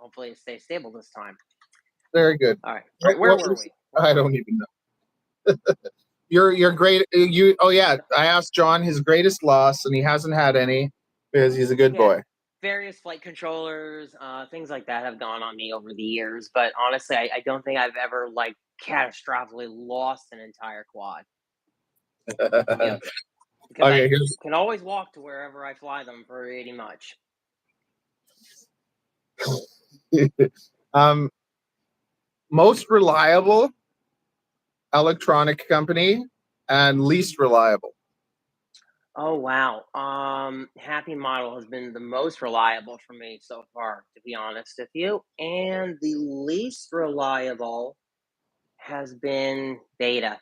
hopefully it stays stable this time. Very good. All right. Where were we? I don't even know. Your great oh yeah, I asked John his greatest loss, and he hasn't had any because he's a good boy. Various flight controllers, things like that have gone on me over the years, but honestly, I don't think I've ever like catastrophically lost an entire quad. Because Okay, I can always walk to wherever I fly them pretty much. Most reliable electronic company and least reliable. Oh wow. Happy Model has been the most reliable for me so far, to be honest with you. And the least reliable has been Beta.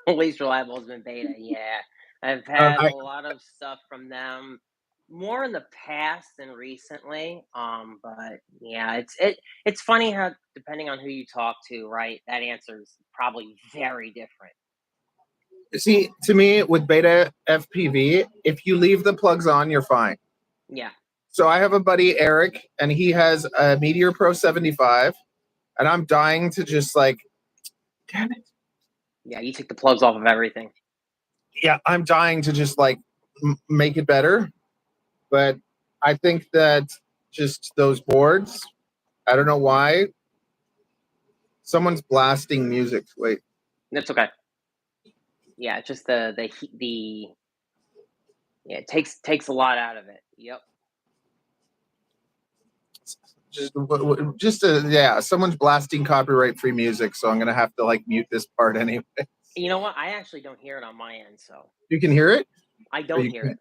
Least reliable has been Beta, yeah. I've had a lot of stuff from them more in the past than recently. But yeah, it's funny how depending on who you talk to, right, that answer is probably very different. See, to me, with Beta FPV, if you leave the plugs on, you're fine. Yeah. So I have a buddy, Eric, and he has a Meteor Pro 75, and I'm dying to just like, damn it. Yeah, you took the plugs off of everything. Yeah, I'm dying to just like make it better. But I think that just those boards, I don't know why. Someone's blasting music. Wait. That's okay. Yeah, it's just the yeah, it takes a lot out of it. Yep. Yeah, someone's blasting copyright-free music, so I'm gonna have to like mute this part anyway. You know what? I actually don't hear it on my end, so you can hear it. I don't hear it.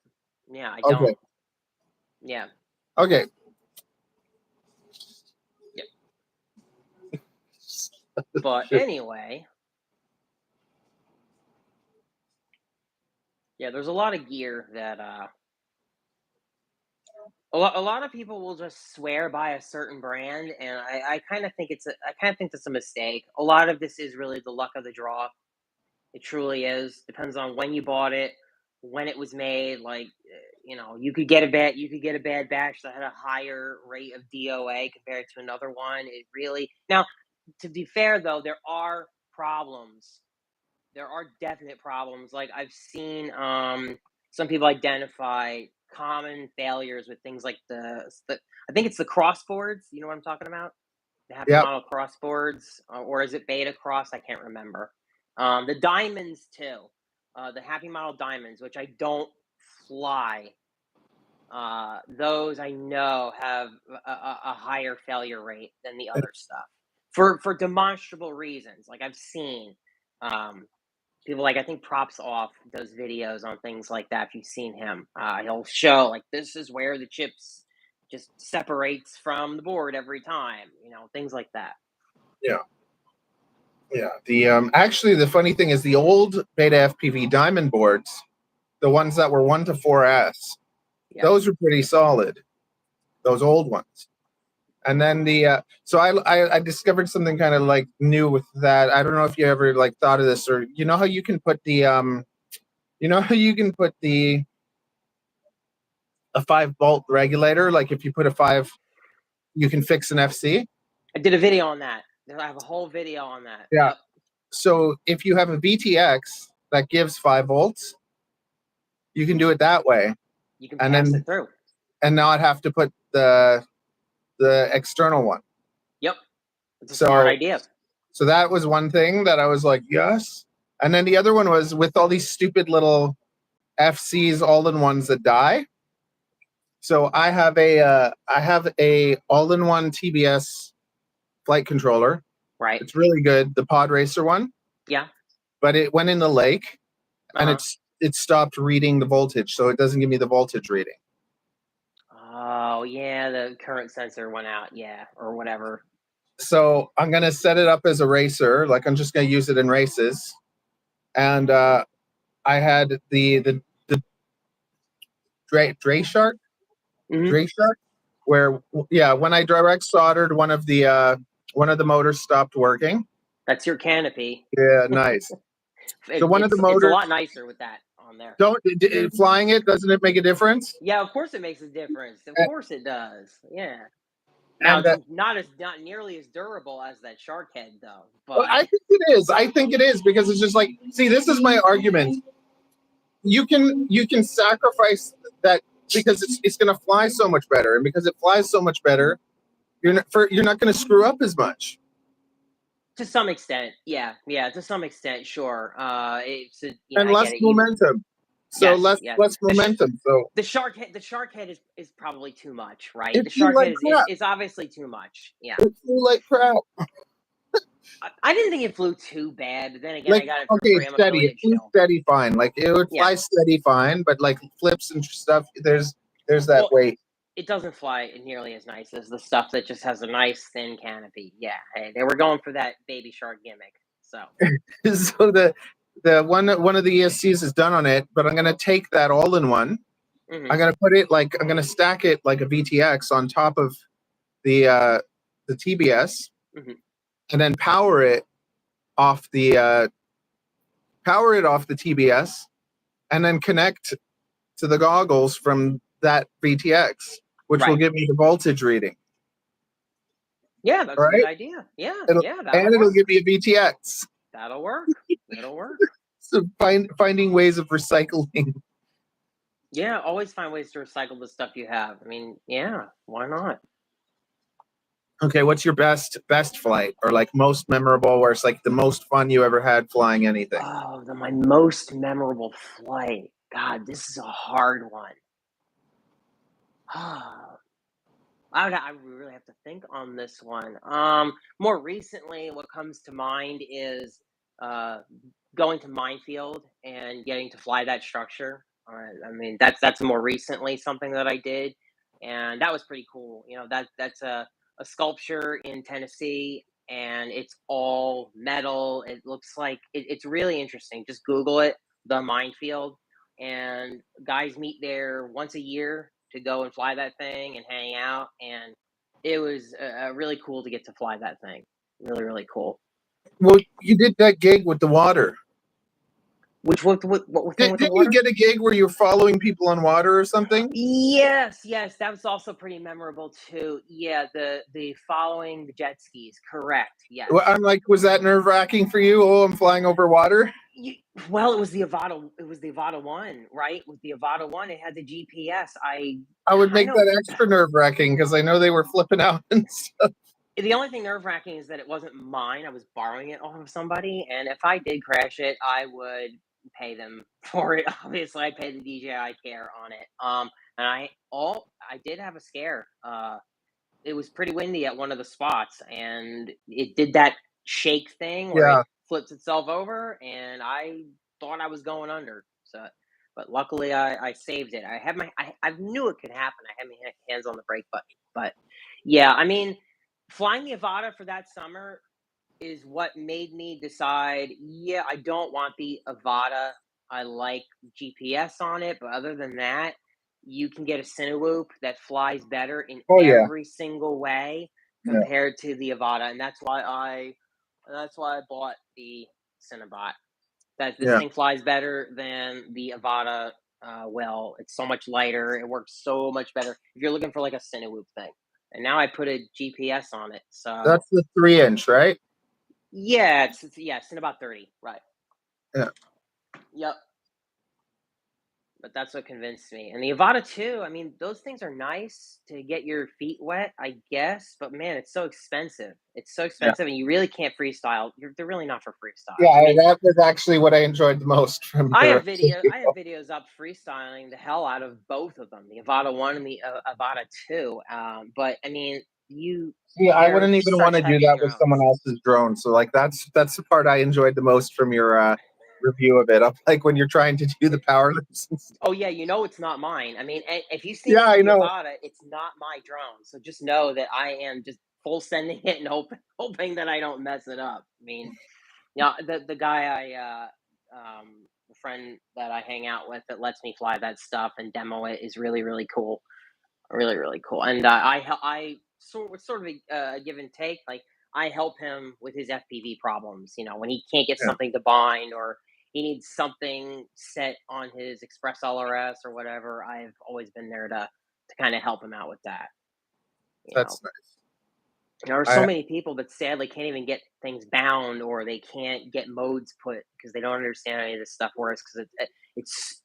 Yeah, I don't. Yeah. Okay. Yep. But anyway, yeah, there's a lot of gear that a lot of people will just swear by a certain brand, and I kind of think that's a mistake. A lot of this is really the luck of the draw. It truly is. Depends on when you bought it, when it was made. Like, you could get a bad batch that had a higher rate of DOA compared to another one. It really now, to be fair though, there are problems. There are definite problems. Like I've seen some people identify common failures with things like the I think it's the crossboards. You know what I'm talking about? The Happy Model crossboards, or is it Beta Cross? I can't remember. The diamonds too, the Happy Model diamonds, which I don't fly. Those I know have a higher failure rate than the other stuff for demonstrable reasons. Like I've seen people like I think Props Off does videos on things like that. If you've seen him, he'll show like this is where the chips just separates from the board every time. Things like that. Yeah. Yeah. The actually the funny thing is the old Beta FPV diamond boards, the ones that were 1 to 4S, those were pretty solid. Those old ones. And then so I discovered something kind of like new with that. I don't know if you ever like thought of this, or how you can put the a 5-volt regulator. Like if you put a 5, you can fix an FC. I did a video on that. I have a whole video on that. Yeah. Yep. So if you have a VTX that gives 5 volts, you can do it that way. You can pass it through. And not have to put the external one. Yep. It's a smart idea. So that was one thing that I was like, yes. And then the other one was with all these stupid little FCs all-in-ones that die. So I have a all-in-one TBS flight controller. Right. It's really good, the Pod Racer one. Yeah. But it went in the lake, and it stopped reading the voltage, so it doesn't give me the voltage reading. Oh yeah, the current sensor went out, or whatever. So I'm gonna set it up as a racer, like I'm just gonna use it in races. And I had the Dray Shark, where when I direct soldered one of the motors stopped working. That's your canopy. Yeah, nice. So one of the motors, it's a lot nicer with that on there. Flying it, doesn't it make a difference? Yeah, of course it makes a difference. Of course it does. Yeah. Now And it's not nearly as durable as that shark head though. well, But I think it is. I think it is because it's just like, see, this is my argument. You can sacrifice that because it's going to fly so much better, and because it flies so much better, you're not going to screw up as much. to some extent, yeah, to some extent, sure. It's And I less get it. momentum. So less Yes. momentum. So The shark head is probably too much, right? it The flew shark like head crap. is obviously too much. Yeah. It flew like crap. I didn't think it flew too bad, but then again, I Like, got it for okay, free. it's I'm steady. It affiliate flew show. steady fine. Like it would Yeah. fly steady fine, but like flips and stuff, there's that Well, weight. it doesn't fly nearly as nice as the stuff that just has a nice thin canopy. Yeah, hey, they were going for that baby shark gimmick. So So the one of the ESCs is done on it, but I'm gonna take that all in one. mhm. I'm gonna put it like I'm gonna stack it like a VTX on top of the TBS, Mhm. and then power it off the TBS, and then connect to the goggles from that VTX, which will Right. give me the voltage reading. Yeah, that's All a good right, idea. Yeah, it'll, that'll and it'll work. give me a VTX. That'll work. It'll work. So finding ways of recycling. Yeah, always find ways to recycle the stuff you have. I mean, yeah, why not? Okay, what's your best flight or like most memorable, where it's like the most fun you ever had flying anything? Oh, my most memorable flight. God, this is a hard one. I really have to think on this one. More recently, what comes to mind is uh, going to Minefield and getting to fly that structure. I mean, that's more recently something that I did, and that was pretty cool. That's a sculpture in Tennessee, and it's all metal. It looks like it's really interesting. Just Google it, the Minefield, and guys meet there once a year to go and fly that thing and hang out. And it was really cool to get to fly that thing. Really, really cool. Well, you did that gig with the water. What thing with the Didn't you water? get a gig where you're following people on water or something? Yes, that was also pretty memorable too. Yeah, the following the jet skis. Correct. Yes. Well, I'm like, was that nerve wracking for you? Oh, I'm flying over water. You, well, it was the Avata. It was the Avata one, right? With the Avata one, it had the GPS. I would I make don't. that extra nerve wracking because I know they were flipping out and stuff. The only thing nerve wracking is that it wasn't mine. I was borrowing it off of somebody, and if I did crash it, I would pay them for it. Obviously, I paid the DJI Care on it. And I did have a scare. It was pretty windy at one of the spots, and it did that shake thing where it Yeah, flips itself over, and I thought I was going under. So, but luckily, I saved it. I knew it could happen. I had my hands on the brake button, but yeah, I mean, flying the Avata for that summer is what made me decide, yeah, I don't want the Avata. I like GPS on it, but other than that, you can get a Cinewoop that flies better in oh yeah, every single way yeah, compared to the Avata, and that's why I bought the Cinebot. That this yeah. thing flies better than the Avata. Well, it's so much lighter. It works so much better if you're looking for like a Cinewoop thing. And now I put a GPS on it, so That's the 3-inch, right? yeah, it's in about 30, right? Yeah, Yep. But that's what convinced me. And the Avata too. I mean, those things are nice to get your feet wet, I guess. But man, it's so expensive. It's so yeah, expensive, and you really can't freestyle. They're really not for freestyle. I yeah. mean, That was actually what I enjoyed the most from I your. have videos up freestyling the hell out of both of them, the Avata one and the Avata two. But I mean, Yeah, I they're wouldn't even want such to do heavy that with someone drones. else's drone. So like that's the part I enjoyed the most from your review of it. Like when you're trying to do the power lifts and stuff. Oh yeah, it's not mine. I mean, if you see Yeah, me with I the know. Avata, it's not my drone. So just know that I am just full sending it and hoping that I don't mess it up. I mean, the guy the friend that I hang out with that lets me fly that stuff and demo it is really really cool, really really cool. And sort of a give and take. Like I help him with his FPV problems. When he can't get Yeah, something to bind or he needs something set on his Express LRS or whatever. I've always been there to kind of help him out with that. You know. that's nice. There are so many people that sadly can't even get things bound, or they can't get modes put because they don't understand any of this stuff works. Because it's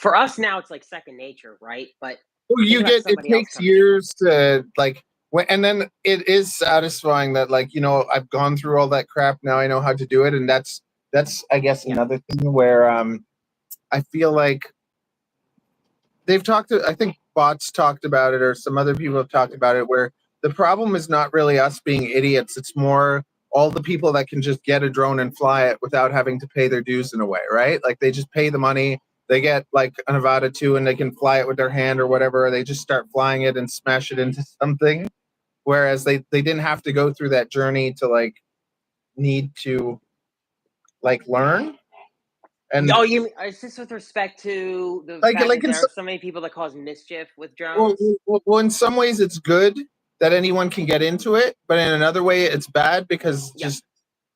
for us now it's like second nature, right? But Well, think about it somebody else takes coming in. years to like, and then it is satisfying that like, I've gone through all that crap. Now I know how to do it. And that's, I guess, Yeah, another thing where, I feel like I think bots talked about it, or some other people have talked about it, where the problem is not really us being idiots. It's more all the people that can just get a drone and fly it without having to pay their dues in a way, right? Like they just pay the money, they get like an Avata 2 and they can fly it with their hand or whatever. Or they just start flying it and smash it into something. Whereas they didn't have to go through that journey to like need to like learn. And oh, is this with respect to the like fact that in there are so many people that cause mischief with Well, drones? in some ways, it's good that anyone can get into it, but in another way, it's bad because Yeah. just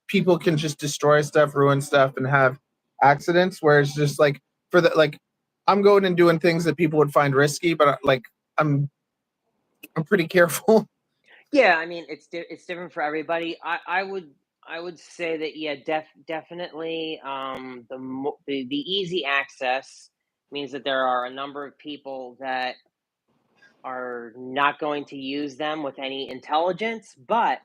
people can just destroy stuff, ruin stuff, and have accidents. Whereas just like I'm going and doing things that people would find risky, but like I'm I'm pretty careful. Yeah, I mean, it's different for everybody. I would say that, yeah, definitely, the easy access means that there are a number of people that are not going to use them with any intelligence, but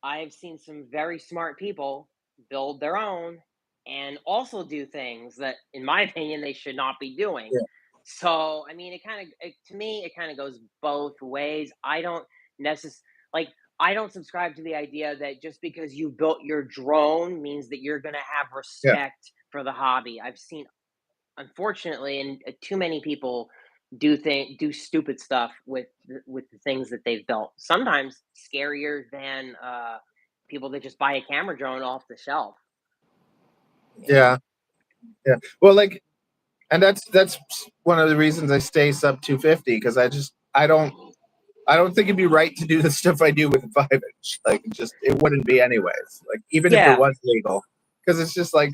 I've seen some very smart people build their own and also do things that, in my opinion, they should not be doing. Yeah, So, I mean, to me, it kind of goes both ways. Necess- like, I don't subscribe to the idea that just because you built your drone means that you're going to have yeah, respect for the hobby. I've seen, unfortunately, and too many people do stupid stuff with the things that they've built. Sometimes scarier than people that just buy a camera drone off the shelf. yeah, yeah. Well, like, and that's one of the reasons I stay sub 250 because I don't think it'd be right to do the stuff I do with a 5-inch. Like, it wouldn't be anyways. Like, even if it Yeah, was legal, because it's just like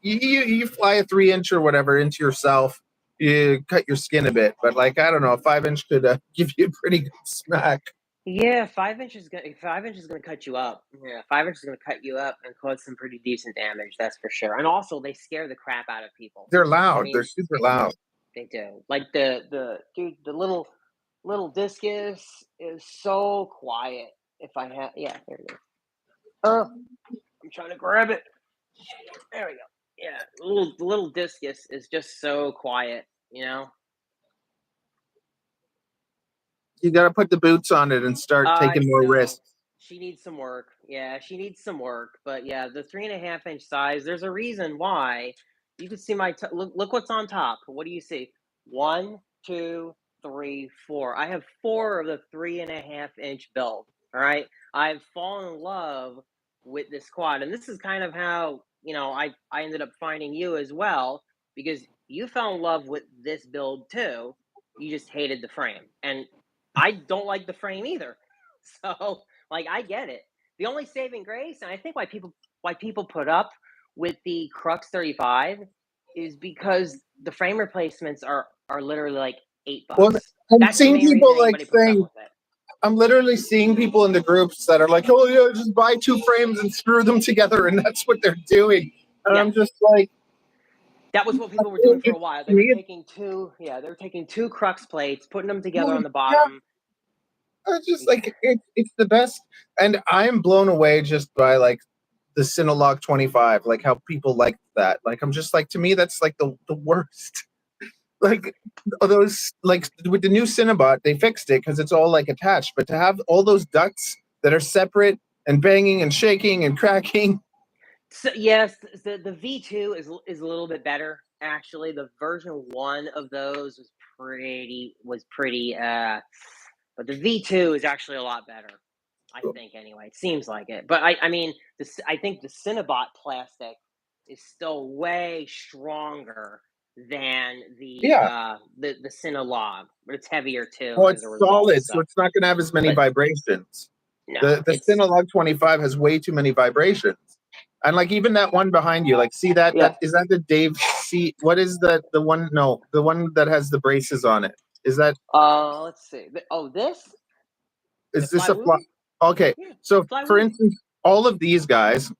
you fly a 3-inch or whatever into yourself, you cut your skin a bit, but like I don't know, a 5-inch could give you a pretty good smack. yeah. 5 inches is gonna cut you up. Yeah, 5 inches is gonna cut you up and cause some pretty decent damage. That's for sure. And also, they scare the crap out of people. They're I loud. They're mean, super loud. they do. Like the dude, the little discus is so quiet. If I have, yeah, there it is. Oh, I'm trying to grab it. There we go. Yeah, the little discus is just so quiet, you know. You got to put the boots on it and start I taking more know. risks. She needs some work. Yeah, she needs some work. But yeah, the 3.5 inch size. There's a reason why. You can see look what's on top. What do you see? One, two, three, four. I have four of the 3.5 inch build. All right. I've fallen in love with this quad, and this is kind of how I ended up finding you as well, because you fell in love with this build too. You just hated the frame, and I don't like the frame either. So, like, I get it. The only saving grace, and I think why people put up with the Crux 35 is because the frame replacements are literally like eight Well, bucks. I'm That's the seeing main reason people like anybody puts up saying, with it. I'm literally seeing people in the groups that are like, oh yeah, just buy 2 frames and screw them together, and that's what they're doing. And Yeah, I'm just like, that was what people were doing for a while. to me, it's, They were taking two Crux plates, putting them together well, on the yeah, bottom. it's just like it's the best. And I'm blown away just by like the Cinelog 25, like how people like that. Like I'm just like, to me, that's like the worst. Like those, like with the new Cinebot, they fixed it because it's all like attached. But to have all those ducts that are separate and banging and shaking and cracking. So yes, the V2 is a little bit better actually. The version 1 of those was pretty but the V2 is actually a lot better. I think anyway. It seems like it. But I mean, I think the Cinnabot plastic is still way stronger than Yeah, the Cinnalog, but it's heavier too well, as it's a result. solid, so So, it's not going to have as many but vibrations. no, The Cinelog 25 has way too many vibrations. And like even that one behind you, like see yeah. that is that the Dave C? What is the one? No, the one that has the braces on it. Is that Let's see. Oh, this the is this Fly a fly? Woo? Okay, Yeah, so fly for with it. instance, all of these guys,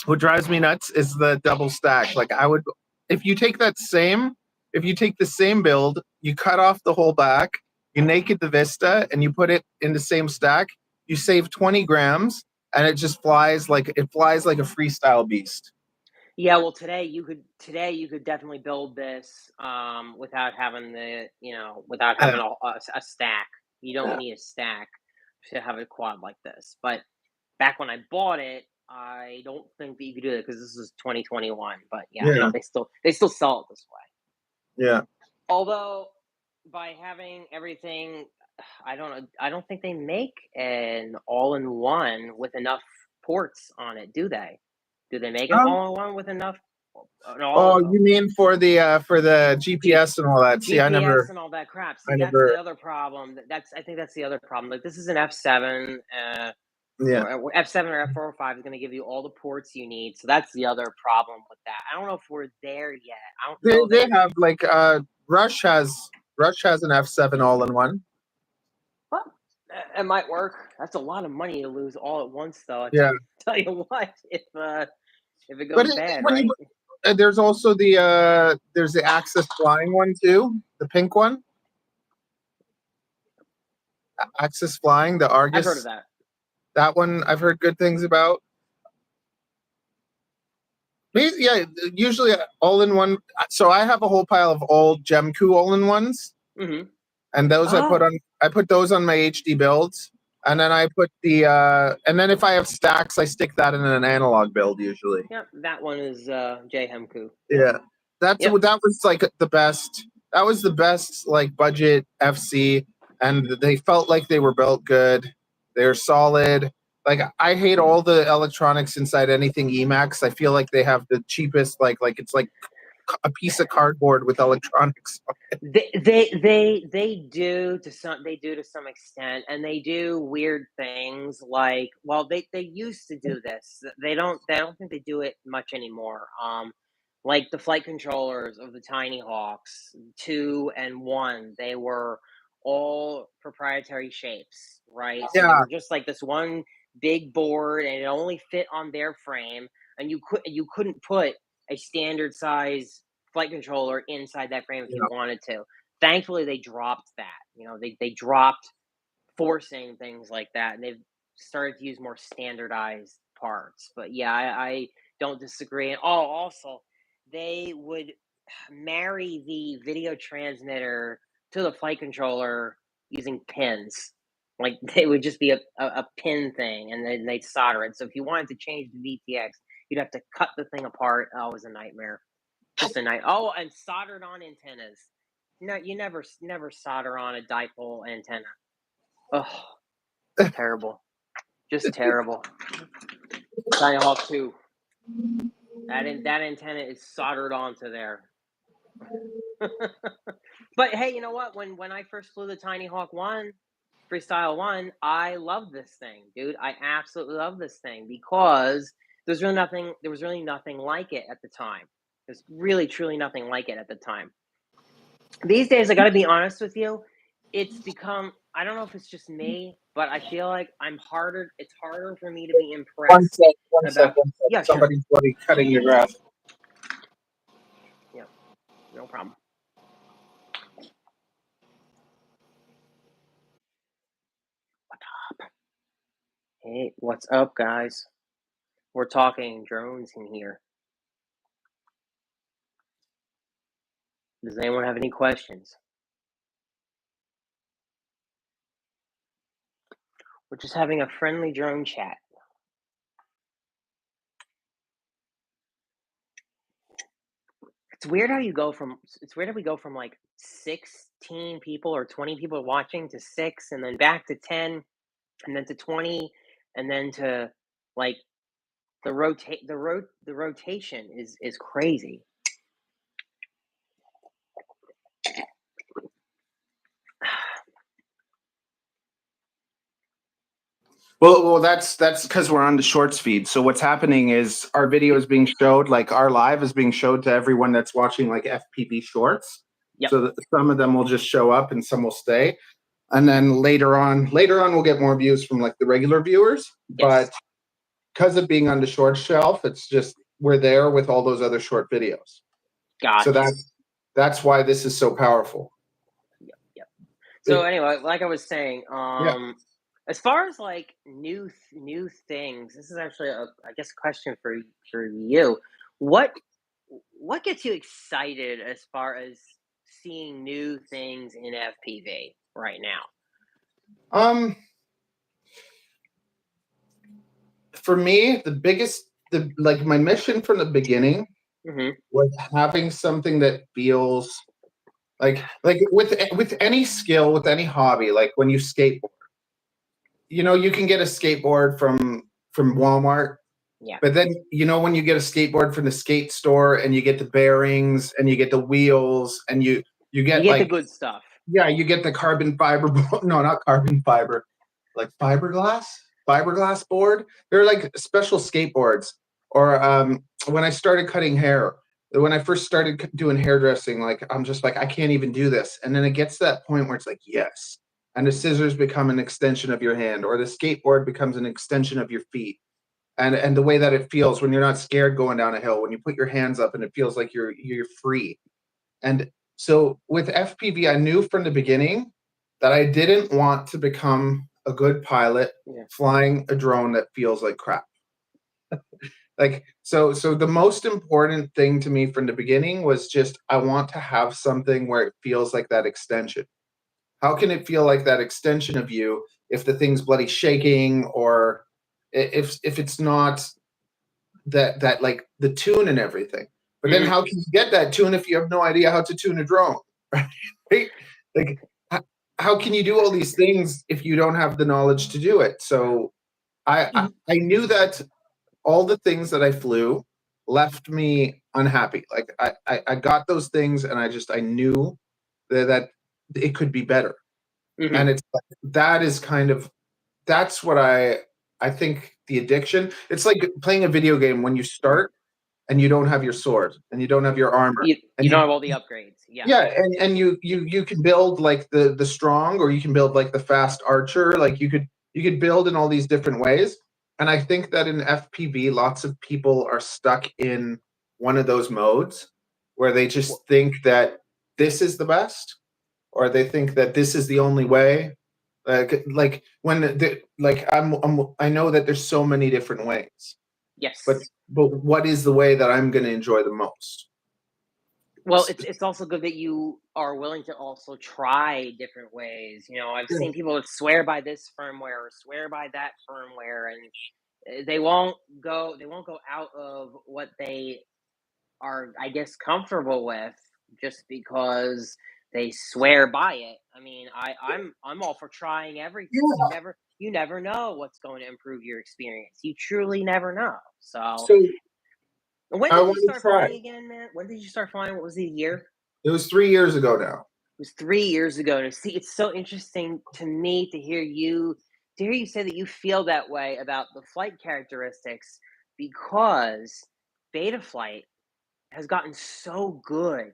what drives me nuts is the double stack. Like I would, if you take the same build, you cut off the whole back, you naked the Vista, and you put it in the same stack, you save 20 grams, and it just flies like a freestyle beast. Yeah, well, today you could definitely build this without having a stack. You don't need a stack to have a quad like this. But back when I bought it, I don't think that you could do it because this is 2021. But yeah, Yeah, no, they still sell it this way. yeah. Although by having everything, I don't think they make an all-in-one with enough ports on it, do they? Do they make an Um, all-in-one with enough? oh, All you mean for the GPS and all that? See, GPS and all that crap. I See, that's the never, other problem. I think that's the other problem. Like this is an F7, yeah. or F7 or F405 is going to give you all the ports you need. So that's the other problem with that. I don't know if we're there yet. I don't know They that. have like Rush has an F7 all in one. Well, it might work. That's a lot of money to lose all at once, though. Yeah, Tell you what, if it but goes bad, when right? you there's also there's the Axis Flying one too, the pink one. Axis Flying, the I've heard of Argus. that. That one I've heard good things about. Yeah, usually all in one. So I have a whole pile of old Gemku all in ones, Hmm. and those Oh, I put those on my HD builds, and then I put and then if I have stacks, I stick that in an analog build usually. yep. That one is J Hemku. Yep. Yeah, Yep. that was like the best. That was the best like budget FC, and they felt like they were built good. They're solid. Like I hate all the electronics inside anything Emacs. I feel like they have the cheapest like it's like a piece of cardboard with electronics. They do to some extent, and they do weird things like, well, they used to do this. They don't think they do it much anymore. Like the flight controllers of the Tiny Hawks 2 and 1, they were all proprietary shapes, right? So they Yeah, were just like this one big board, and it only fit on their frame, and you couldn't put a standard size flight controller inside that frame if you yeah. wanted to. Thankfully, they dropped that. They dropped forcing things like that, and they've started to use more standardized parts. But yeah, I don't disagree. And also, they would marry the video transmitter to the flight controller using pins. Like they would just be a pin thing, and then they'd solder it. So if you wanted to change the VTX, you'd have to cut the thing apart. Oh, it was a nightmare. Just a night. Oh, and soldered on antennas. No, you never solder on a dipole antenna. Oh, terrible. Just terrible. Tiny Hawk 2. That antenna is soldered onto there. But hey, you know what? When I first flew the Tiny Hawk 1, Freestyle 1, I love this thing, dude. I absolutely love this thing because there was really nothing like it at the time. There's really truly nothing like it at the time. These days, I got to be honest with you, it's become, I don't know if it's just me, but I feel like it's harder for me to be impressed One sec, about, one sec. yeah, sure. Somebody's bloody cutting your grass. Yeah, no problem. Hey, what's up, guys? We're talking drones in here. Does anyone have any questions? We're just having a friendly drone chat. It's weird how we go from like 16 people or 20 people watching to 6 and then back to 10 and then to 20 and then to like the rotation is crazy. Well, that's because we're on the shorts feed. So what's happening is our video is being showed, like our live is being showed to everyone that's watching like FPV shorts. Yep. So that some of them will just show up and some will stay. And then later on we'll get more views from like the regular viewers. Yes. But because of being on the short shelf, it's just we're there with all those other short videos. Gotcha. So that's why this is so powerful. Yep. So anyway, like I was saying, Yeah. as far as like new things, this is actually I guess a question for you. What gets you excited as far as seeing new things in FPV right now? For me, like my mission from the beginning Mm-hmm. was having something that feels like with any skill, with any hobby, like when you skateboard, you can get a skateboard from Walmart. Yeah. But then, when you get a skateboard from the skate store and you get the bearings and you get the wheels and you get the like, good stuff. yeah, you get the carbon fiber, no, not carbon fiber, like fiberglass board. They're like special skateboards. Or when I started cutting hair, when I first started doing hairdressing, like I'm just like, I can't even do this. And then it gets to that point where it's like, yes. And the scissors become an extension of your hand, or the skateboard becomes an extension of your feet. And the way that it feels when you're not scared going down a hill, when you put your hands up and it feels like you're free. And so with FPV, I knew from the beginning that I didn't want to become a good pilot flying a drone that feels like crap. Like, so the most important thing to me from the beginning was just, I want to have something where it feels like that extension. How can it feel like that extension of you if the thing's bloody shaking, or if it's not that like the tune and everything? But then how can you get that tune if you have no idea how to tune a drone? Right? Like, how can you do all these things if you don't have the knowledge to do it? So I knew that all the things that I flew left me unhappy. Like I got those things and I knew that it could be better. And it's that is kind of, that's what I think the addiction. It's like playing a video game when you start and you don't have your sword and you don't have your armor. You and don't have all the upgrades. Yeah. Yeah, and you can build like the strong, or you can build like the fast archer. Like you could build in all these different ways. And I think that in FPV, lots of people are stuck in one of those modes where they just think that this is the best, or they think that this is the only way. Like when I know that there's so many different ways. Yes. But what is the way that I'm going to enjoy the most? Well, it's also good that you are willing to also try different ways. I've seen people that swear by this firmware or swear by that firmware, and they won't go out of what they are, I guess, comfortable with just because they swear by it. I mean, I'm all for trying everything. You never know what's going to improve your experience. You truly never know. So when did you start flying again, man? When did you start flying? What was the year? It was 3 years ago now. It was 3 years ago. To see, it's so interesting to me to hear you say that you feel that way about the flight characteristics, because Betaflight has gotten so good,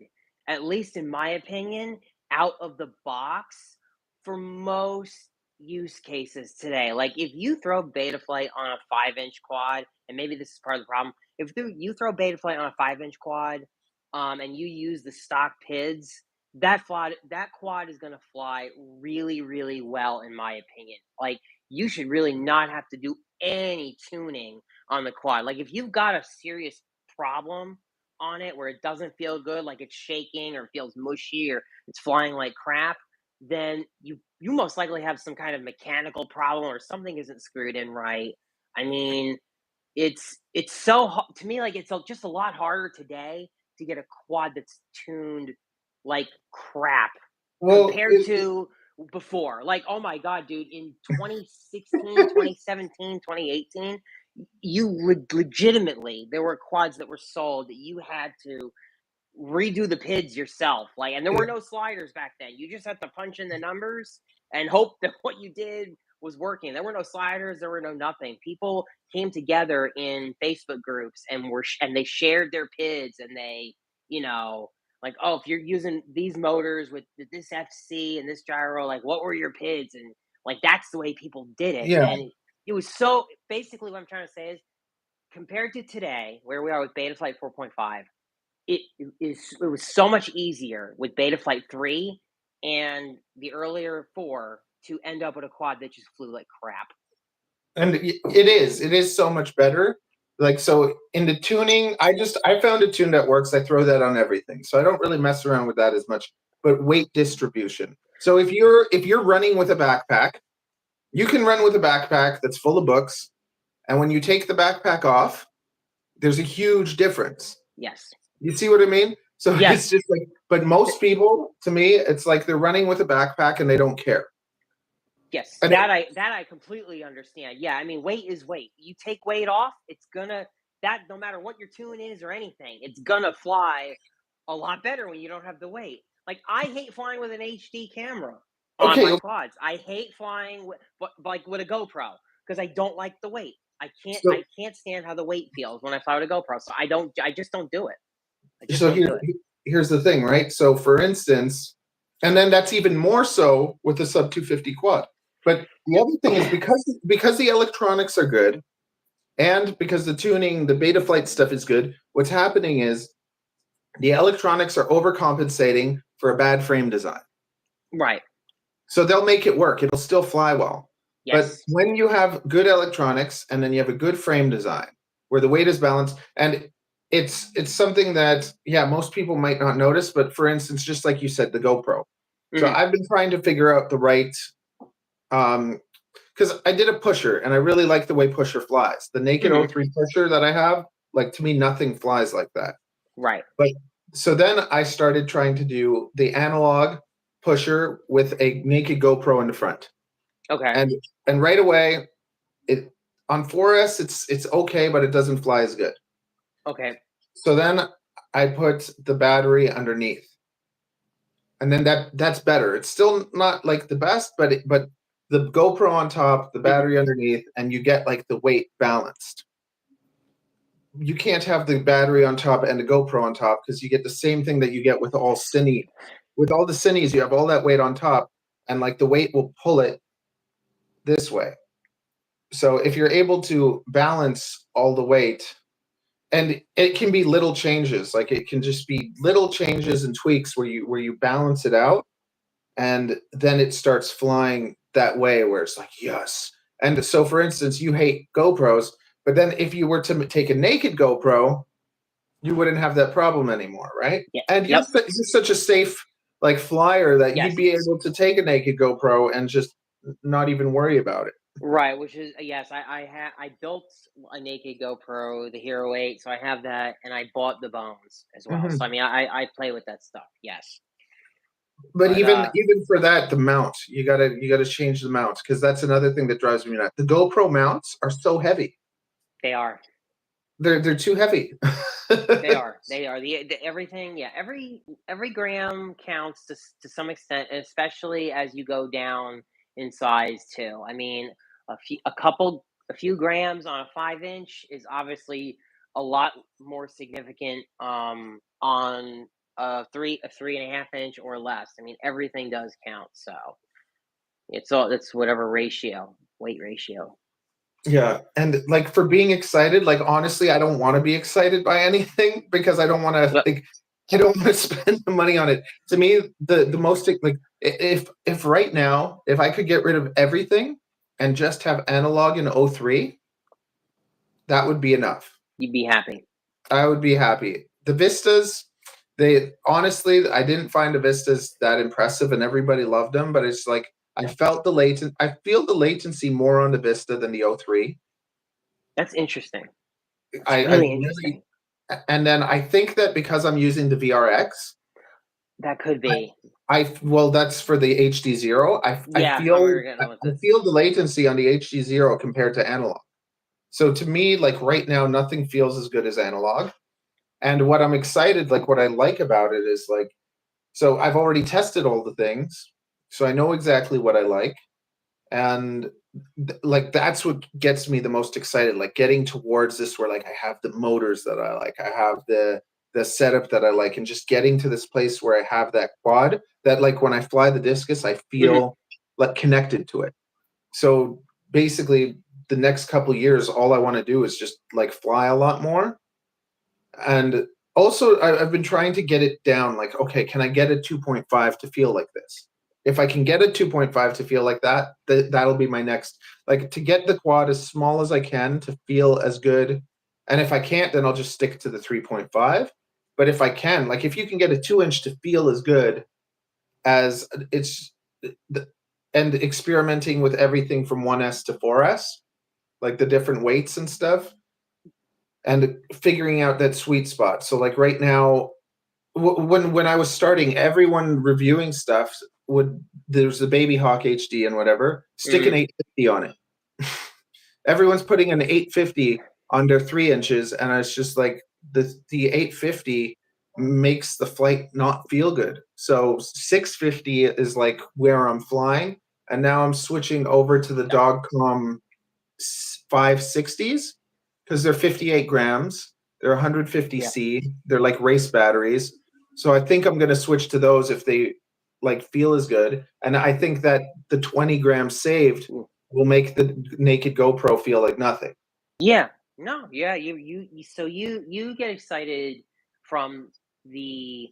at least in my opinion, out of the box for most use cases today. Like if you throw Betaflight on a 5-inch quad, and maybe this is part of the problem, if you throw Betaflight on a 5-inch quad, and you use the stock PIDs, that quad is going to fly really, really well, in my opinion. Like you should really not have to do any tuning on the quad. Like if you've got a serious problem on it where it doesn't feel good, like it's shaking or feels mushy or it's flying like crap, then you most likely have some kind of mechanical problem or something isn't screwed in right. I mean, it's so to me, like it's just a lot harder today to get a quad that's tuned like crap compared to before. Like, oh my god, dude, in 2016, 2017, 2018, you legitimately, there were quads that were sold that you had to redo the PIDs yourself. Like, and there were no sliders back then. You just had to punch in the numbers and hope that what you did was working. There were no sliders. There were no nothing. People came together in Facebook groups and they shared their PIDs, and they, like, oh, if you're using these motors with this FC and this gyro, like, what were your PIDs? And like, that's the way people did it. Yeah. And it was so basically what I'm trying to say is compared to today, where we are with Betaflight 4.5, it was so much easier with Betaflight 3 and the earlier 4 to end up with a quad that just flew like crap. And it is so much better. Like, so in the tuning, I found a tune that works. I throw that on everything. So I don't really mess around with that as much, but weight distribution. So if you're running with a backpack, you can run with a backpack that's full of books. And when you take the backpack off, there's a huge difference. Yes. You see what I mean? So yes. It's just like, but most people, to me, it's like they're running with a backpack and they don't care. Yes, that I completely understand. Yeah, I mean, weight is weight. You take weight off, it's gonna no matter what your tune is or anything, it's gonna fly a lot better when you don't have the weight. Like I hate flying with an HD camera on my quads. I hate flying with like with a GoPro because I don't like the weight. I can't stand how the weight feels when I fly with a GoPro. So I just don't do it. Here's the thing, right? So for instance, and then that's even more so with the sub 250 quad. But the other thing is because the electronics are good and because the tuning, the Betaflight stuff is good, what's happening is the electronics are overcompensating for a bad frame design. Right. So they'll make it work. It'll still fly well. Yes. But when you have good electronics and then you have a good frame design where the weight is balanced, and it's something that, yeah, most people might not notice, but for instance, just like you said, the GoPro. Mm-hmm. So I've been trying to figure out the right, because I did a pusher and I really like the way pusher flies. The naked 03 pusher that I have, like to me, nothing flies like that. Right. But so then I started trying to do the analog pusher with a naked GoPro in the front. Okay. And right away, it on 4S it's okay, but it doesn't fly as good. Okay. So then I put the battery underneath. And then that's better. It's still not like the best, but the GoPro on top, the battery underneath, and you get like the weight balanced. You can't have the battery on top and the GoPro on top because you get the same thing that you get with all cine. With all the cines, you have all that weight on top, and like the weight will pull it this way. So if you're able to balance all the weight, and it can be little changes, like it can just be little changes and tweaks where you balance it out, and then it starts flying that way where it's like, yes. And so for instance, you hate GoPros, but then if you were to take a naked GoPro, you wouldn't have that problem anymore, right? Yeah. And you're such a safe like flyer that you'd be able to take a naked GoPro and just not even worry about it. Right, which is yes, I built a naked GoPro, the Hero 8, so I have that, and I bought the bones as well. So I mean, I play with that stuff. Yes. But even for that, the mount, you gotta change the mount because that's another thing that drives me nuts. The GoPro mounts are so heavy. They are. They're too heavy. They are. The everything. Yeah, every gram counts to some extent, especially as you go down in size too. I mean, a few grams on a 5-inch is obviously a lot more significant on a 3.5 inch or less. I mean, everything does count. So it's whatever weight ratio. Yeah, and like for being excited, like honestly, I don't want to be excited by anything because I don't want to I don't want to spend the money on it. To me, the most like if right now, if I could get rid of everything and just have analog in 03, that would be enough. You'd be happy. I would be happy. The Vistas, honestly, I didn't find the Vistas that impressive, and everybody loved them, but it's like I feel the latency more on the Vista than the 03. That's interesting. Really interesting. And then I think that because I'm using the VRX, that could be. Well, that's for the HD0. I feel the latency on the HD0 compared to analog. So to me, like right now, nothing feels as good as analog. And what I'm excited, like what I like about it is like, so I've already tested all the things. So I know exactly what I like. And like, that's what gets me the most excited, like getting towards this where like I have the motors that I like. I have the the setup that I like, and just getting to this place where I have that quad that, like, when I fly the discus, I feel like connected to it. So basically, the next couple years, all I want to do is just like fly a lot more. And also, I've been trying to get it down. Like, okay, can I get a 2.5 to feel like this? If I can get a 2.5 to feel like that, that'll be my next. Like, to get the quad as small as I can to feel as good. And if I can't, then I'll just stick to the 3.5. But if I can, like, if you can get a 2-inch to feel as good as it's, and experimenting with everything from 1S to 4S, like the different weights and stuff, and figuring out that sweet spot. So like right now, when I was starting, everyone reviewing stuff there's the Baby Hawk HD and whatever, stick an 850 on it. Everyone's putting an 850 under 3 inches, and it's just like the 850 makes the flight not feel good. So 650 is like where I'm flying, and now I'm switching over to the Dogcom 560s because they're 58 grams. They're 150 C. They're like race batteries. So I think I'm going to switch to those if they like feel as good. And I think that the 20 grams saved will make the naked GoPro feel like nothing. Yeah. No. Yeah. So you get excited from the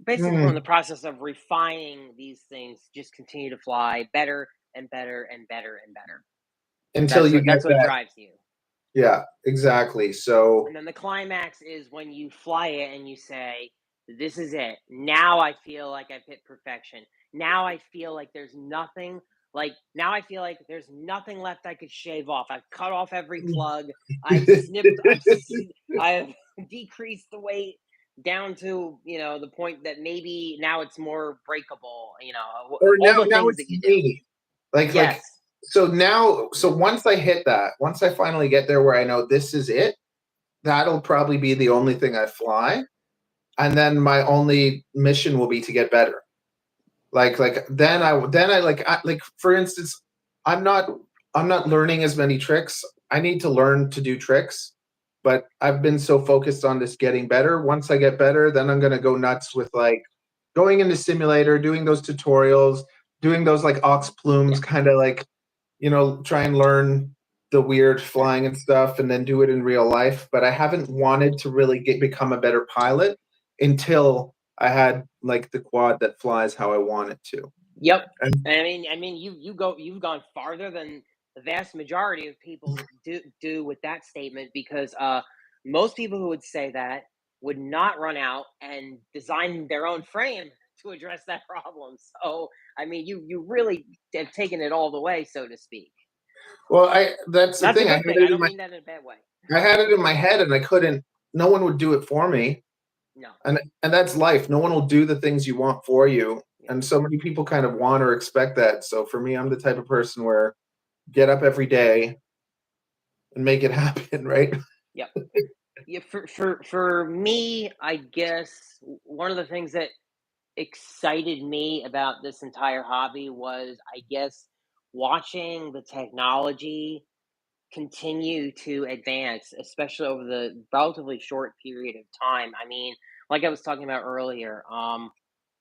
basically from the process of refining these things. Just continue to fly better and better and better and better until that's what drives you. Yeah, exactly. So, and then the climax is when you fly it and you say, this is it. Now I feel like I've hit perfection. Now I feel like there's nothing left I could shave off. I've cut off every plug. I've I've decreased the weight down to, the point that maybe now it's more breakable, or all the things that you do. Like, so once I hit that, once I finally get there where I know this is it, that'll probably be the only thing I fly. And then my only mission will be to get better. Then I for instance, I'm not learning as many tricks. I need to learn to do tricks, but I've been so focused on this getting better. Once I get better, then I'm going to go nuts with like going into simulator, doing those tutorials, doing those like ox plumes, kind of like, try and learn the weird flying and stuff, and then do it in real life. But I haven't wanted to really become a better pilot until I had like the quad that flies how I want it to. Yep. And I mean, you've gone farther than the vast majority of people do with that statement, because most people who would say that would not run out and design their own frame to address that problem. So, I mean, you really have taken it all the way, so to speak. Well, that's the thing. I don't mean that in a bad way. I had it in my head, and I couldn't. No one would do it for me. No. And that's life. No one will do the things you want for you. Yeah. And so many people kind of want or expect that. So for me, I'm the type of person where get up every day and make it happen, right? Yep. Yeah. For me, I guess one of the things that excited me about this entire hobby was, I guess, watching the technology continue to advance, especially over the relatively short period of time. I mean, like I was talking about earlier,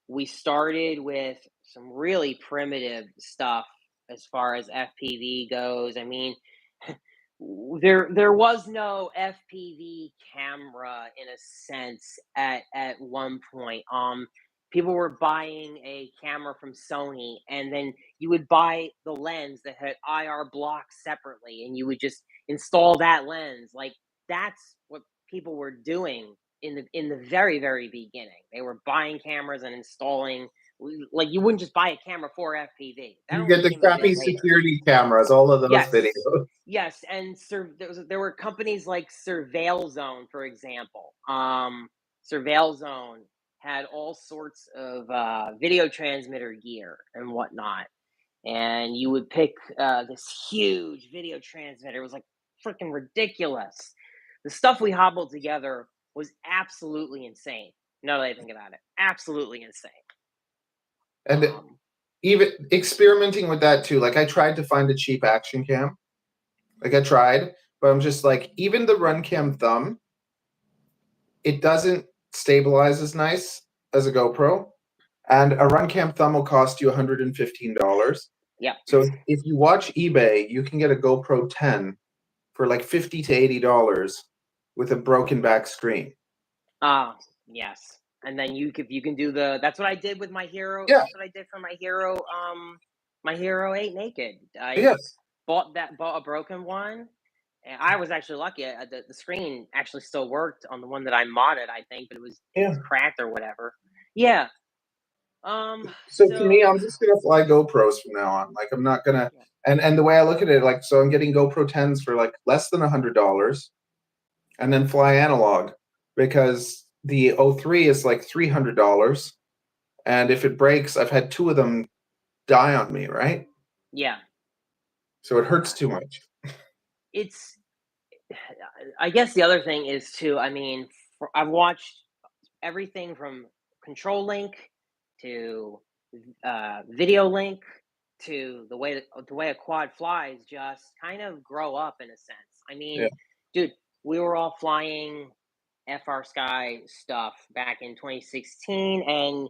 we started with some really primitive stuff as far as FPV goes. I mean, there was no FPV camera in a sense at one point. People were buying a camera from Sony, and then you would buy the lens that had IR blocks separately, and you would just install that lens. Like, that's what people were doing in the very, very beginning. They were buying cameras and installing. Like, you wouldn't just buy a camera for FPV. You get the crappy security cameras, all of those videos. Yes, and there were companies like Surveil Zone, for example. Surveil Zone had all sorts of video transmitter gear and whatnot. And you would pick this huge video transmitter. It was like freaking ridiculous. The stuff we hobbled together was absolutely insane. Now that I think about it, absolutely insane. And even experimenting with that too. Like, I tried to find a cheap action cam. Like, I tried, but I'm just like, even the Runcam thumb it doesn't stabilize as nice as a GoPro, and a Runcam thumb will cost you $115. Yeah. So if you watch eBay, you can get a GoPro 10 for like $50 to $80 with a broken back screen. Yes. And then you can do that's what I did with my Hero. Yeah. That's what I did for my Hero. My Hero 8 Naked. I Yes. bought a broken one, and I was actually lucky. The screen actually still worked on the one that I modded, I think, but it was cracked or whatever. Yeah. So to me, I'm just gonna fly GoPros from now on. Like I'm not gonna. And the way I look at it, like, so I'm getting GoPro 10s for like less than $100, and then fly analog, because the 03 is like $300, and if it breaks, I've had 2 of them die on me, right? Yeah. So it hurts too much. I guess the other thing is too, I mean, I've watched everything from Control Link to Video Link to the way a quad flies just kind of grow up in a sense. I mean, dude, we were all flying FR Sky stuff back in 2016, and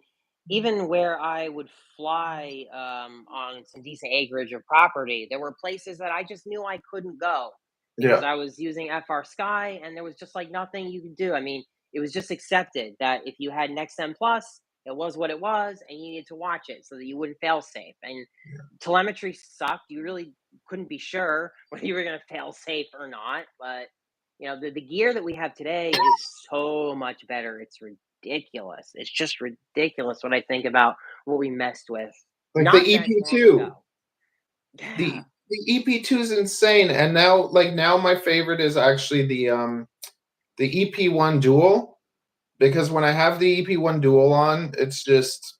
even where I would fly on some decent acreage of property, there were places that I just knew I couldn't go because I was using FR Sky, and there was just like nothing you could do. I mean, it was just accepted that if you had NextM Plus, it was what it was, and you needed to watch it so that you wouldn't fail safe. And telemetry sucked. You really couldn't be sure whether you were going to fail safe or not. But you know, the gear that we have today is so much better. It's ridiculous. It's just ridiculous when I think about what we messed with. Like not the that long EP2. ago. The EP2 is insane, and now my favorite is actually the EP1 Dual, because when I have the EP1 Dual on, it's just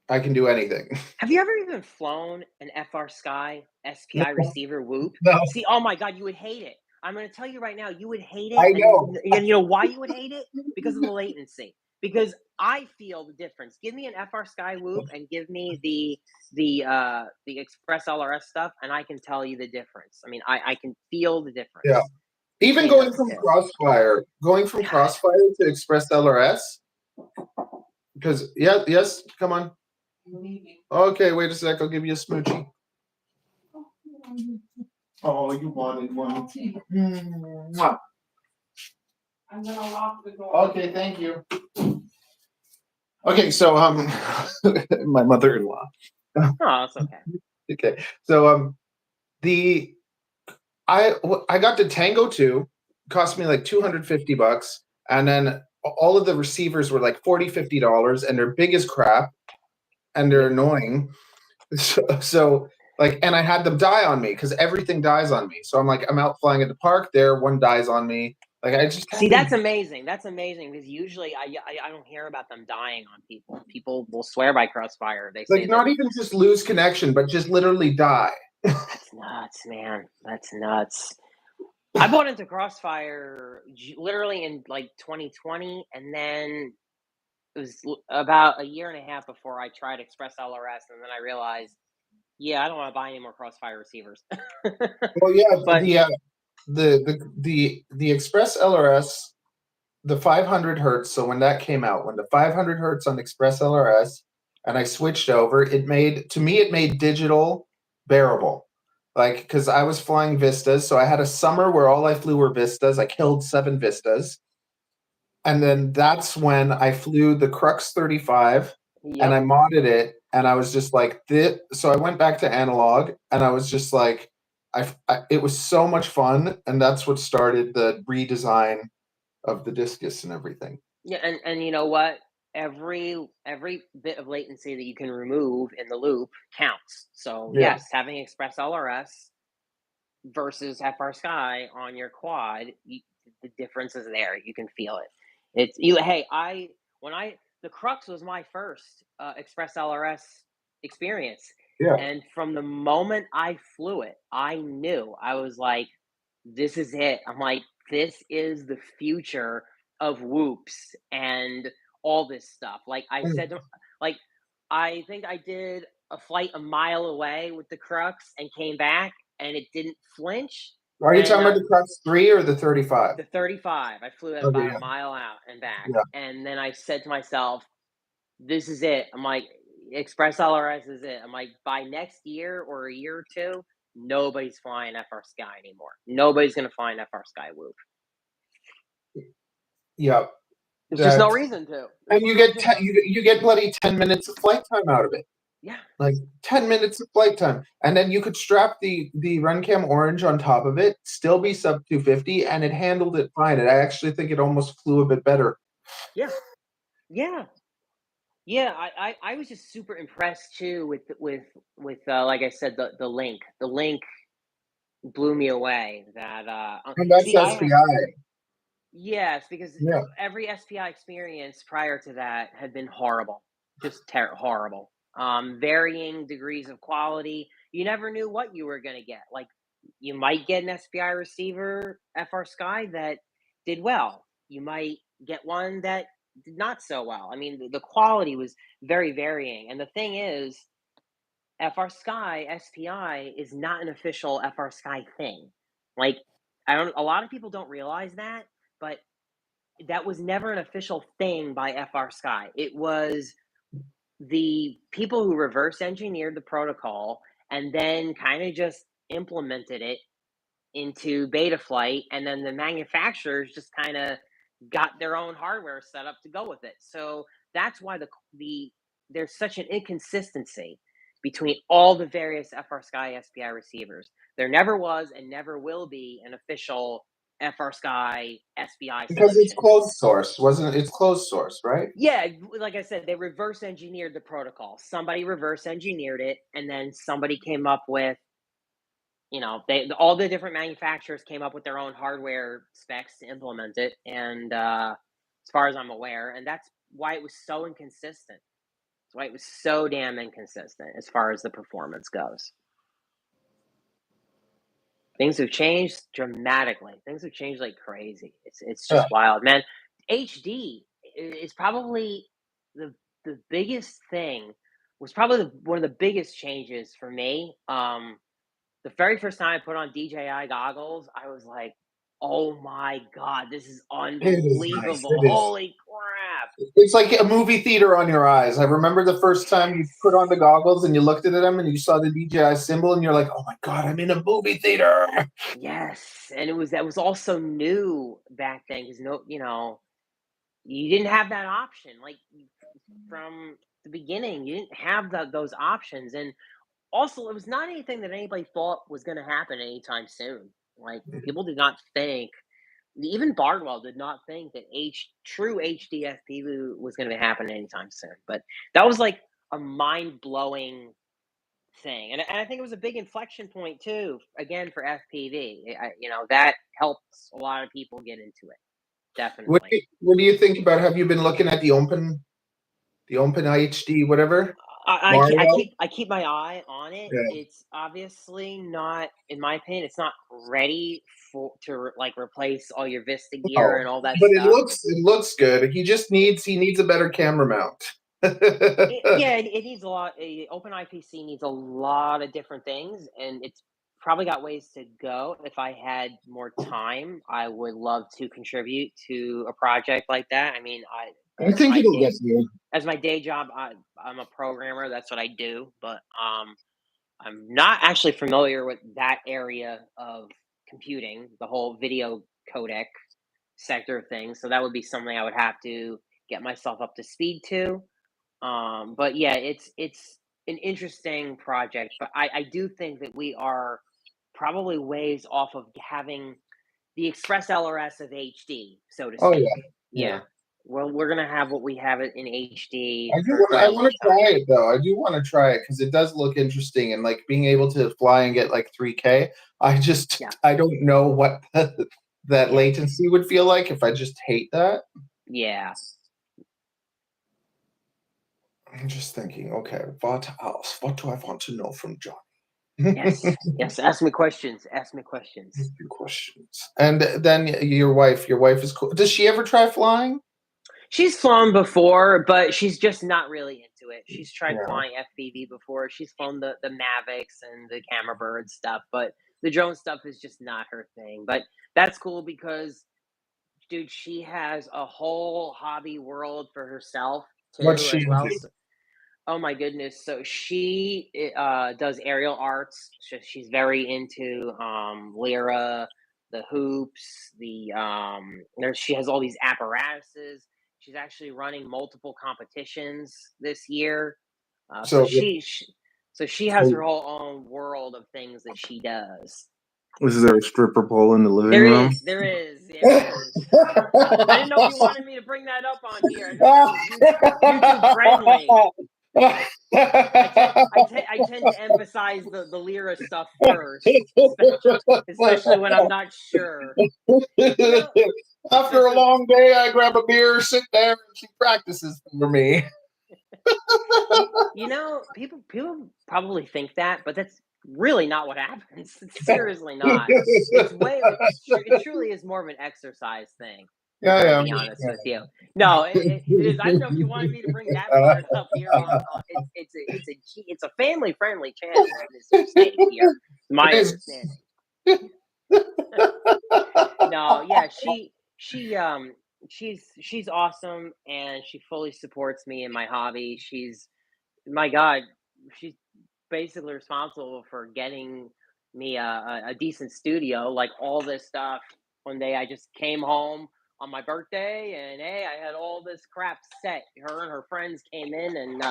I can do anything. Have you ever even flown an FR Sky SPI receiver Whoop? No. See, oh my God, you would hate it. I'm going to tell you right now, you would hate it. I know. And you know why you would hate it? Because of the latency. Because I feel the difference. Give me an FR Sky Whoop and give me the Express LRS stuff, and I can tell you the difference. I mean, I can feel the difference. Yeah. Even going from Crossfire to Express LRS, because yes, come on. Okay, wait a sec. I'll give you a smoochie. Oh, you wanted one. Mwah. I'm gonna lock the door. Okay, thank you. Okay, so my mother-in-law. Oh, that's okay. Okay, so I got the Tango 2, cost me like $250, and then all of the receivers were like $40-50, and they're big as crap, and they're annoying. So like, and I had them die on me because everything dies on me. So I'm like, I'm out flying at the park, one dies on me. Like I just see, that's amazing. That's amazing because usually I don't hear about them dying on people. People will swear by Crossfire. They say like not even just lose connection, but just literally die. That's nuts, man. That's nuts. I bought into Crossfire literally in like 2020, and then it was about a year and a half before I tried Express LRS, and then I realized, yeah, I don't want to buy any more Crossfire receivers. Well, yeah, but the Express LRS, the 500 hertz. So when that came out, when the 500 hertz on Express LRS, and I switched over, it made digital bearable. Like, because I was flying Vistas, so I had a summer where all I flew were Vistas. I killed 7 Vistas. And then that's when I flew the Crux 35, and I modded it, and I was just like, this. So I went back to analog, and I was just like, it was so much fun, and that's what started the redesign of the discus and everything. Yeah, and you know what? Every bit of latency that you can remove in the loop counts. So yes, having Express LRS versus FR Sky on your quad, the difference is there. You can feel it. It's you. Hey, the Crux was my first Express LRS experience. Yeah. And from the moment I flew it, I knew. I was like, this is it. I'm like, this is the future of whoops and all this stuff. Like I said, like I think I did a flight a mile away with the Crux and came back, and it didn't flinch. Are you talking about the Crux 3 or the 35? The 35. I flew Okay, about yeah. a mile out and back, Yeah. and then I said to myself, "This is it." I'm like, "Express LRS is it." I'm like, "By next year or a year or two, nobody's flying FR Sky anymore. Nobody's gonna fly an FR Sky Whoop. Yeah. There's just no reason to." And you get you get bloody 10 minutes of flight time out of it. Yeah. Like 10 minutes of flight time. And then you could strap the Runcam Orange on top of it, still be sub 250, and it handled it fine. And I actually think it almost flew a bit better. Yeah. Yeah. Yeah, I was just super impressed too with like I said, the link. The link blew me away. That And that's see, I SPI. yes, because Yeah. every SPI experience prior to that had been horrible, just horrible. Varying degrees of quality. You never knew what you were going to get. Like you might get an SPI receiver FR Sky that did well. You might get one that did not so well. I mean, the quality was very varying. And the thing is, FR Sky SPI is not an official FR Sky thing. Like I don't. A lot of people don't realize that, but that was never an official thing by FR Sky. It was the people who reverse engineered the protocol and then kind of just implemented it into beta flight, and then the manufacturers just kind of got their own hardware set up to go with it. So that's why the there's such an inconsistency between all the various FR Sky SPI receivers. There never was and never will be an official FR Sky SPI Because it's solution. closed source, wasn't it? It's closed source, right? Yeah, like I said, they reverse engineered the protocol. Somebody reverse engineered it, and then somebody came up with, all the different manufacturers came up with their own hardware specs to implement it. And as far as I'm aware, and that's why it was so inconsistent. That's why it was so damn inconsistent as far as the performance goes. Things have changed dramatically. Things have changed like crazy. It's just wild, man. HD is probably the biggest thing. Was probably one of the biggest changes for me. The very first time I put on DJI goggles, I was like, "Oh my god, this is It is nice. unbelievable! It is. Holy crap!" It's like a movie theater on your eyes. I remember the first time you put on the goggles and you looked at them and you saw the DJI symbol and you're like, "Oh my god, I'm in a movie theater." Yes, and that was also new back then because you didn't have that option. Like from the beginning, you didn't have those options, and also it was not anything that anybody thought was going to happen anytime soon. Like people did not think. Even Bardwell did not think that true HD FPV was going to happen anytime soon. But that was like a mind blowing thing, and I think it was a big inflection point too. Again for FPV, that helps a lot of people get into it. Definitely. What do you think about? Have you been looking at the open HD, whatever? I keep my eye on it. Yeah. It's obviously not, in my opinion, it's not ready to like replace all your Vista gear Oh, and all that but stuff. it looks good. He needs a better camera mount. It needs a lot. Open IPC needs a lot of different things, and it's probably got ways to go. If I had more time, I would love to contribute to a project like that. I mean, I think it'll get you. as my day job, I'm a programmer. That's what I do. But I'm not actually familiar with that area of computing, the whole video codec sector of things. So that would be something I would have to get myself up to speed to. But yeah, it's an interesting project. But I do think that we are probably ways off of having the express LRS of HD, so to Oh speak. yeah. Yeah. Well, we're gonna have what we have it in HD I do for want quite a I long want to time. try it though. I do want to try it because it does look interesting and like being able to fly and get like 3K. Yeah. I don't know what that Yeah. latency would feel like if I just hate that. Yeah. I'm just thinking, okay, what else? What do I want to know from John? Yes. Yes. Ask me questions. Ask me questions. Few questions. And then your wife is cool. Does she ever try flying? She's flown before, but she's just not really into it. She's tried Yeah. flying FPV before. She's flown the Mavics and the Camera Bird stuff, but the drone stuff is just not her thing. But that's cool because, dude, she has a whole hobby world for herself What's too, she as well. into? Oh my goodness! So she does aerial arts. She's very into lyra, the hoops, the she has all these apparatuses. She's actually running multiple competitions this year. So So, she has her whole own world of things that she does. is there a stripper pole in the living There room? is, there is, there is. I didn't know if you wanted me to bring that up on here. I know that was YouTube friendly. I tend to emphasize the lyra stuff first, especially when I'm not sure. After a long day, I grab a beer, sit there, and she practices for me. People probably think that, but that's really not what happens. It's seriously not. It truly is more of an exercise thing. Yeah, To be honest with you, no, it is. I don't know if you wanted me to bring that part up here. It's a family friendly channel in this state here. My understanding. No, yeah, she's awesome, and she fully supports me in my hobby. My God, she's basically responsible for getting me a decent studio. Like all this stuff. One day I just came home on my birthday, and hey, I had all this crap set. Her and her friends came in and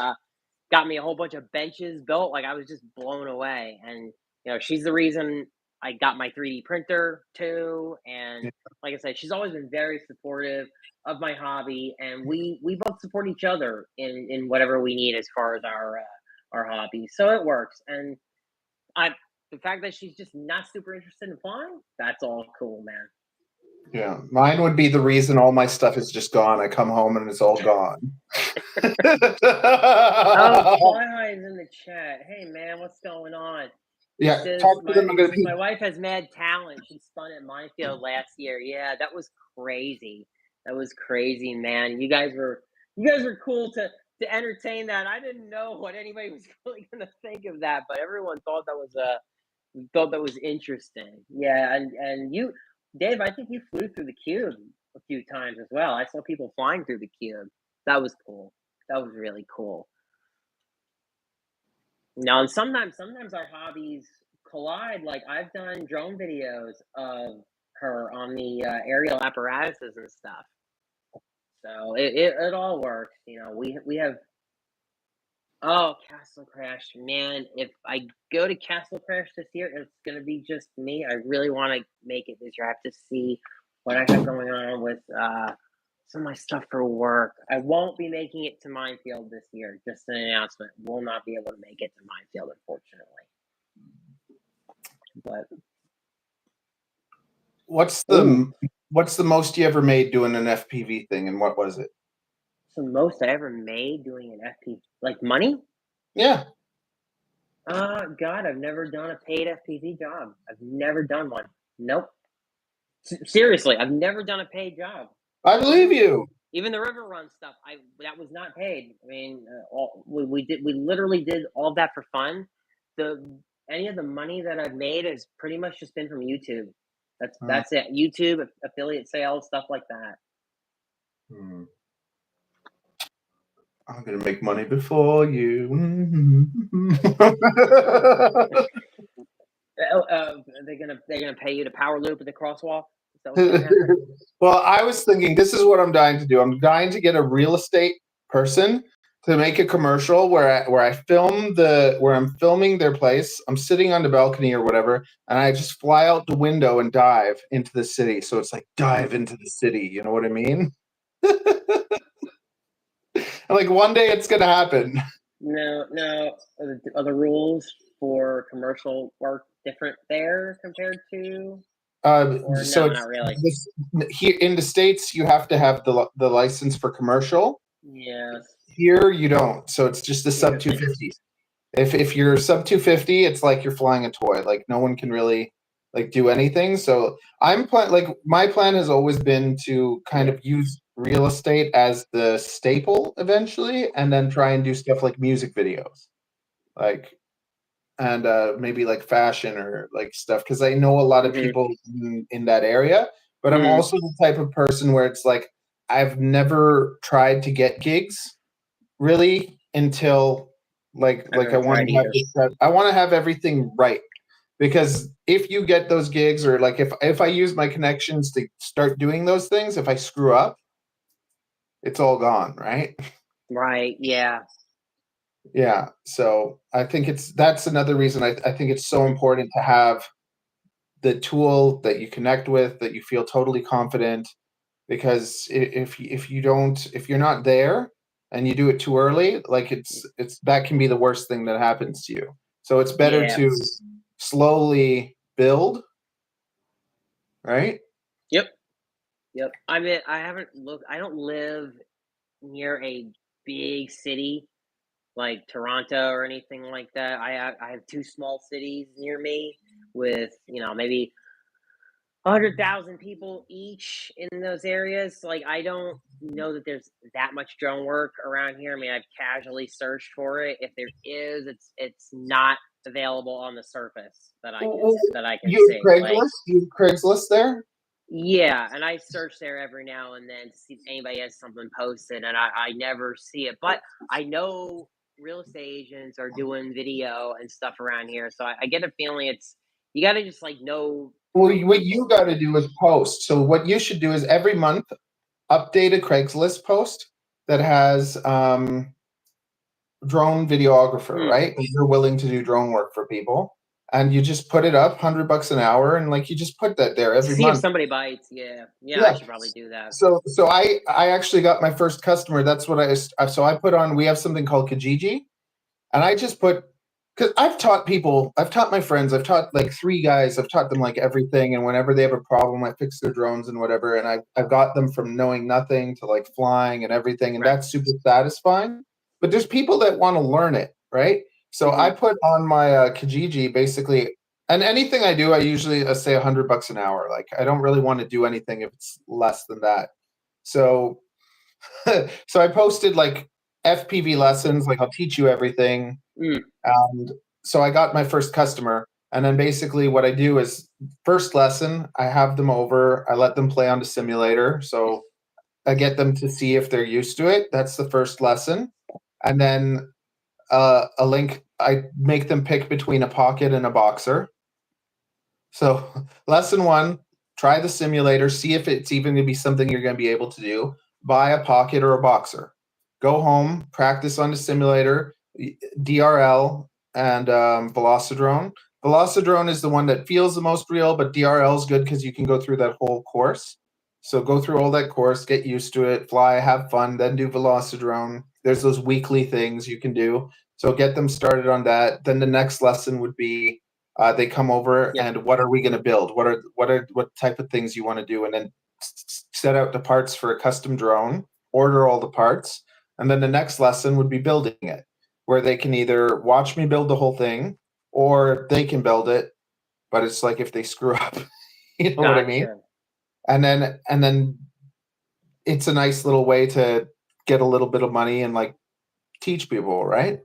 got me a whole bunch of benches built. Like I was just blown away, and she's the reason I got my 3D printer too. And like I said, she's always been very supportive of my hobby, and we both support each other in whatever we need as far as our hobby. So it works, and the fact that she's just not super interested in flying, that's all cool, man. Yeah, mine would be the reason all my stuff is just gone. I come home and it's all gone. Oh, Fly High is in the chat. Hey, man, what's going on? Yeah, talk to them. I'm gonna my wife has mad talent. She spun at Minefield last year. Yeah, that was crazy. That was crazy, man. You guys were cool to entertain that. I didn't know what anybody was really gonna think of that, but everyone thought that was interesting. Yeah, and you, Dave, I think you flew through the cube a few times as well. I saw people flying through the cube. That was cool. That was really cool. No, and sometimes our hobbies collide. Like I've done drone videos of her on the aerial apparatuses and stuff. So it all works. We have. Oh, Castle Crash, man! If I go to Castle Crash this year, it's gonna be just me. I really want to make it this year. I have to see what I have going on with some of my stuff for work. I won't be making it to Minefield this year. Just an announcement. Will not be able to make it to Minefield, unfortunately. But what's the most you ever made doing an FPV thing, and what was it? The most I ever made doing an FPV, like money? Yeah. God, I've never done a paid FPV job. I've never done one. Nope. Seriously, I've never done a paid job. I believe you. Even the river run stuff, that was not paid. I mean, we literally did all of that for fun. Any of the money that I've made has pretty much just been from YouTube. That's it. YouTube, affiliate sales, stuff like that. I'm gonna make money before you. They're gonna pay you to power loop at the crosswalk. Well, I was thinking this is what I'm dying to do. I'm dying to get a real estate person to make a commercial where I'm filming their place. I'm sitting on the balcony or whatever, and I just fly out the window and dive into the city. So it's like dive into the city. You know what I mean? Like one day it's gonna happen. No. Are the rules for commercial work different there compared to? So not really. Here in the States, you have to have the license for commercial. Yes. Here you don't. So it's just the sub 250. If you're sub 250, it's like you're flying a toy. Like no one can really do anything. So my plan has always been to kind of use real estate as the staple eventually, and then try and do stuff like music videos. and maybe like fashion or like stuff, because I know a lot of people in that area. But I'm also the type of person where it's like I've never tried to get gigs really until like I want to have everything right. Because if you get those gigs, or like if I use my connections to start doing those things, if I screw up, it's all gone, right? Right. Yeah. Yeah. So I think that's another reason I think it's so important to have the tool that you connect with, that you feel totally confident. Because if you're not there and you do it too early, like it's that can be the worst thing that happens to you. So it's better to slowly build, right? Yep. I mean, I don't live near a big city like Toronto or anything like that. I have two small cities near me with, maybe 100,000 people each in those areas. So, like, I don't know that there's that much drone work around here. I mean, I've casually searched for it. If there is, it's not available on the surface that I can You see. have Like, Craigslist? You have Craigslist there? yeah, and I search there every now and then to see if anybody has something posted, and I never see it. But I know real estate agents are doing video and stuff around here, so I get a feeling you got to just like know Well, know what you people. got to do is post. So what you should do is every month update a Craigslist post that has drone videographer, right? If you're willing to do drone work for people, and you just put it up, $100 an hour, and like you just put that there every See if month. somebody bites. Yeah, I Yeah. should probably do that. So I actually got my first customer. That's what I put on. We have something called Kijiji, and I just put, because I've taught people, I've taught my friends, I've taught like 3 guys, I've taught them like everything, and whenever they have a problem, I fix their drones and whatever, and I've got them from knowing nothing to like flying and everything, and that's super satisfying. But there's people that want to learn it, right? So I put on my Kijiji basically, and anything I do, I usually say $100 an hour. Like I don't really want to do anything if it's less than that. So so I posted like FPV lessons, like I'll teach you everything. And so I got my first customer. And then basically what I do is first lesson, I have them over, I let them play on the simulator. So I get them to see if they're used to it. That's the first lesson. And then a link, I make them pick between a pocket and a boxer. So lesson 1, try the simulator, see if it's even going to be something you're going to be able to do. Buy a pocket or a boxer. Go home, practice on the simulator, DRL and Velocidrone. Velocidrone is the one that feels the most real, but DRL is good because you can go through that whole course. So go through all that course, get used to it, fly, have fun, then do Velocidrone. There's those weekly things you can do. So get them started on that. Then the next lesson would be they come over and what are we going to build? What type of things you want to do? And then set out the parts for a custom drone, order all the parts. And then the next lesson would be building it, where they can either watch me build the whole thing or they can build it. But it's like if they screw up, you know what I mean? And then it's a nice little way to get a little bit of money and like teach people, right?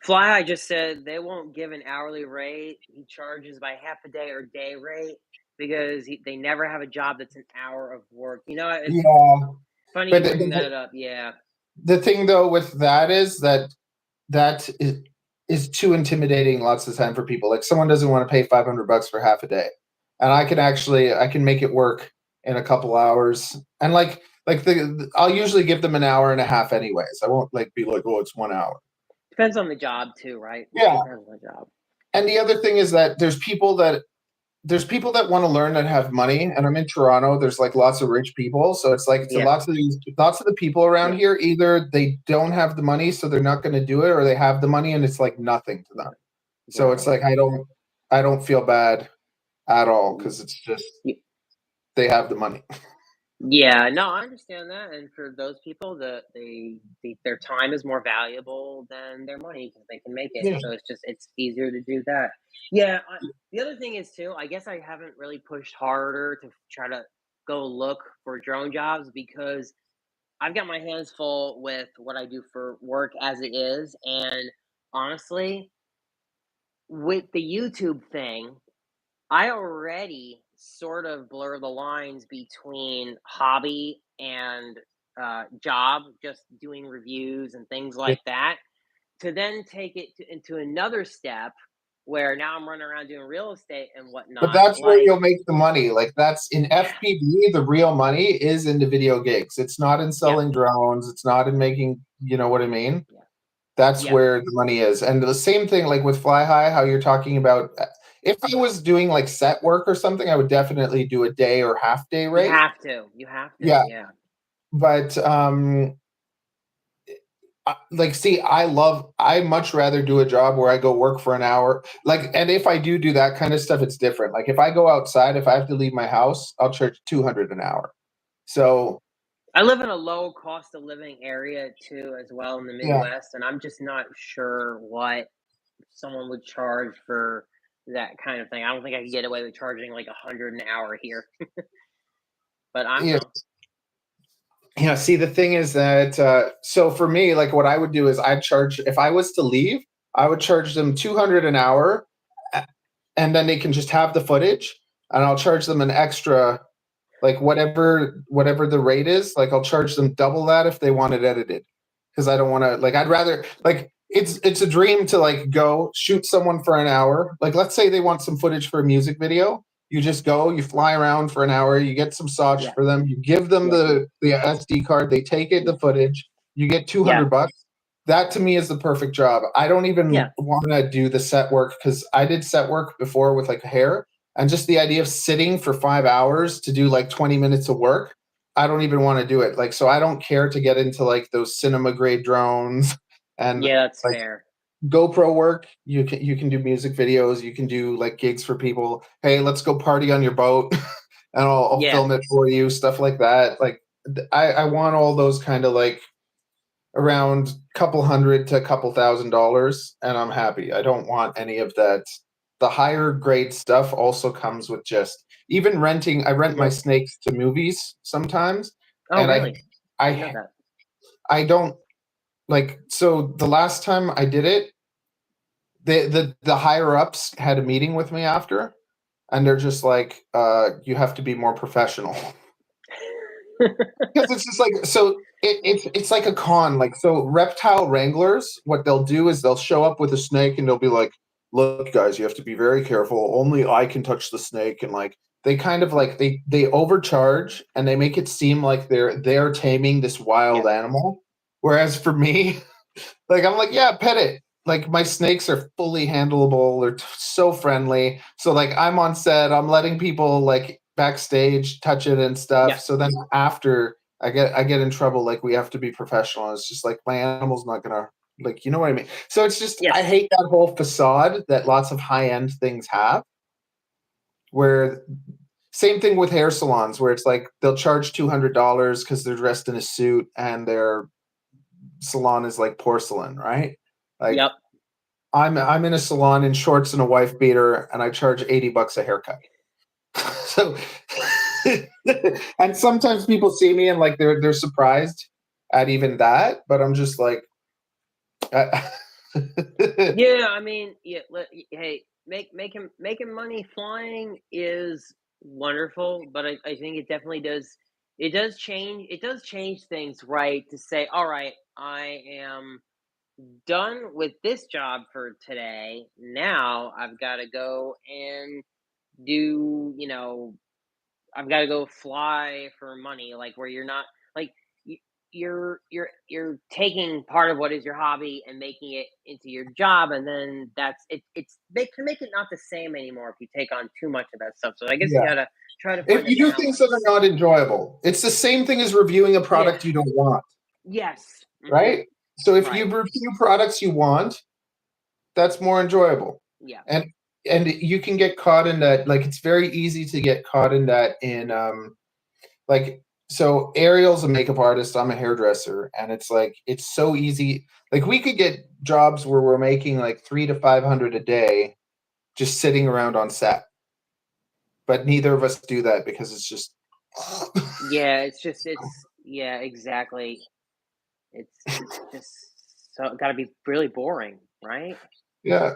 Fly High just said they won't give an hourly rate. He charges by half a day or day rate because they never have a job that's an hour of work. It's funny But you bring that up. Yeah. The thing though with that is that is too intimidating lots of time for people. Like someone doesn't want to pay $500 for half a day, and I can make it work in a couple hours. And I'll usually give them an hour and a half anyways. I won't like be like, oh, it's 1 hour. Depends on the job too, right? Yeah. Depends on the job. And the other thing is that there's people that want to learn that have money, and I'm in Toronto. There's like lots of rich people, so it's like lots of the people around here. Either they don't have the money, so they're not going to do it, or they have the money and it's like nothing to them. So it's like I don't feel bad at all because it's just they have the money. Yeah, no, I understand that, and for those people, their time is more valuable than their money because they can make it. Yeah. So it's easier to do that. Yeah, the other thing is too. I guess I haven't really pushed harder to try to go look for drone jobs because I've got my hands full with what I do for work as it is, and honestly, with the YouTube thing, I already sort of blur the lines between hobby and job, just doing reviews and things Yeah. like that. To then take it into another step where now I'm running around doing real estate and But whatnot. that's where Like, you'll make the money. Like that's in yeah, FPV, the real money is in the video gigs. It's not in yeah, selling drones. It's not in making, you know what I mean? yeah, That's yeah. where the money is. And the same thing like with Fly High, how you're talking about if I was doing like set work or something, I would definitely do a day or half day You rate. have to. You have to. Yeah. Yeah. But like see, I much rather do a job where I go work for an hour. Like, and if I do that kind of stuff, it's different. Like if I go outside, if I have to leave my house, I'll charge 200 an hour. So I live in a low cost of living area too, as well in the yeah. Midwest, and I'm just not sure what someone would charge for that kind of thing. I don't think I could get away with charging like 100 an hour here, but I don't Yeah. know. Yeah, see, the thing is that so for me, like what I would do is I'd charge if I was to leave, I would charge them 200 an hour, and then they can just have the footage, and I'll charge them an extra, like whatever the rate is. Like I'll charge them double that if they want it edited, because I don't want to. Like I'd rather like it's a dream to like go shoot someone for an hour. Like let's say they want some footage for a music video. You just go, you fly around for an hour, you get some SOTG Yeah, for them, you give them yeah, the SD card, they take it, the footage, you get yeah, 200 bucks. That to me is the perfect job. I don't yeah, even want to do the set work because I did set work before with like hair, and just the idea of sitting for 5 hours to do like 20 minutes of work, I don't even want to do it. Like, so I don't care to get into like those cinema grade drones and yeah. That's like fair. GoPro work. You can do music videos. You can do like gigs for people. Hey, let's go party on your boat, and I'll Yeah, film it for you. Stuff like that. Like, I want all those kind of like around couple hundred to a couple $1,000, and I'm happy. I don't want any of that. The higher grade stuff also comes with just even renting. I rent my yeah. snakes to movies sometimes, Oh, and really? I didn't know I that. I don't like. So the last time I did it, the higher ups had a meeting with me after, and they're just like, you have to be more professional. Because it's just like so it's like a con. Like so reptile wranglers, what they'll do is they'll show up with a snake and they'll be like, look guys, you have to be very careful, only I can touch the snake, and like they kind of like they overcharge and they make it seem like they're taming this Yeah, wild animal, whereas for me, like I'm like, yeah, pet it. Like my snakes are fully handleable. They're so friendly. So like I'm on set, I'm letting people like backstage touch it and stuff. yeah, So then after I get in trouble, like we have to be professional. It's just like my animal's not gonna, like, you know what I mean? So it's just I yes, hate that whole facade that lots of high end things have. Where same thing with hair salons, where it's like they'll charge $200 because they're dressed in a suit and their salon is like porcelain, right? Like yep, I'm in a salon in shorts and a wife beater, and I charge $80 a haircut. So, and sometimes people see me and like they're surprised at even that, but I'm just like, I, yeah. I mean, yeah. Hey, making money flying is wonderful, but I think it definitely does. It does change. It does change things, right? To say, all right, I am done with this job for today. Now I've got to go and do, I've got to go fly for money, like where you're not like y- you're taking part of what is your hobby and making it into your job, and then that's it. They can make it not the same anymore if you take on too much of that stuff. So I guess you yeah. gotta try to If find a you do things that are balance. not enjoyable, it's the same thing as reviewing a Yeah. product you don't want, Yes. right? So if you Right. review products you want, that's more enjoyable. Yeah. And you can get caught in that, like it's very easy to get caught in that in like so Ariel's a makeup artist, I'm a hairdresser, and it's like it's so easy. Like we could get jobs where we're making like 300 to 500 a day just sitting around on set, but neither of us do that because it's just Yeah. It's yeah. Exactly. It's just so got to be really boring, right? yeah.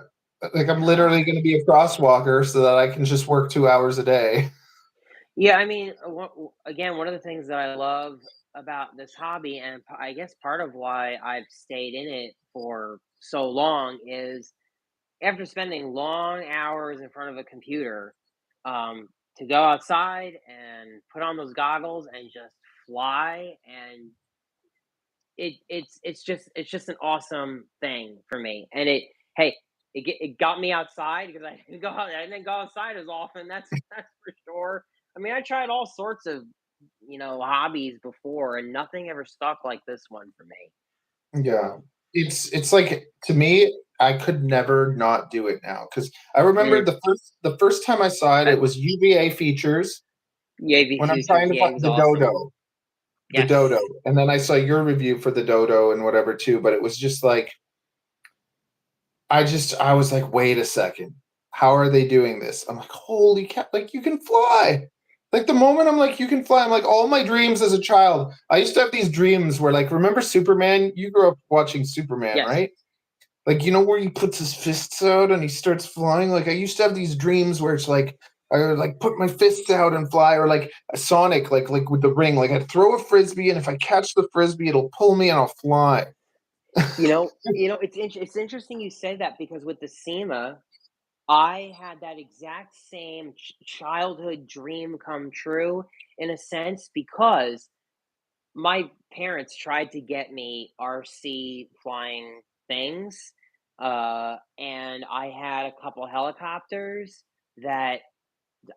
Like I'm literally going to be a crosswalker so that I can just work 2 hours a day. Yeah, I mean, again, one of the things that I love about this hobby, and I guess part of why I've stayed in it for so long, is after spending long hours in front of a computer, to go outside and put on those goggles and just fly, and it's just an awesome thing for me. And it got me outside because I didn't go outside as often. That's for sure. I mean, I tried all sorts of hobbies before, and nothing ever stuck like this one for me. Yeah. It's like to me, I could never not do it now because I remember Mm. the first time I saw it, it was UVA features Yay, V when I'm Futures, trying to yeah, buy it was the awesome. Dodo, Yes. and then I saw your review for the Dodo and whatever too. But it was just like I was like, wait a second, how are they doing this? I'm like, holy cow, like you can fly. Like the moment I'm like, you can fly, I'm like, all my dreams as a child. I used to have these dreams where, like, remember Superman? You grew up watching Superman, Yes. right? Like, where he puts his fists out and he starts flying? Like, I used to have these dreams where it's like, I would like put my fists out and fly, or like a Sonic, like with the ring. Like I'd throw a frisbee, and if I catch the frisbee, it'll pull me and I'll fly. It's interesting you say that because with the SEMA, I had that exact same childhood dream come true in a sense because my parents tried to get me RC flying things, and I had a couple helicopters that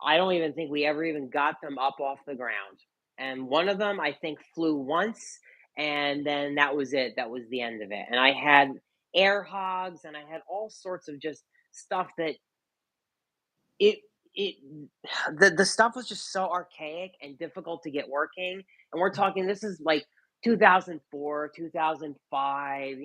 I don't even think we ever even got them up off the ground. And one of them I think flew once, and then that was it. That was the end of it. And I had air hogs, and I had all sorts of just stuff that it it the stuff was just so archaic and difficult to get working. And we're talking this is like 2004, 2005,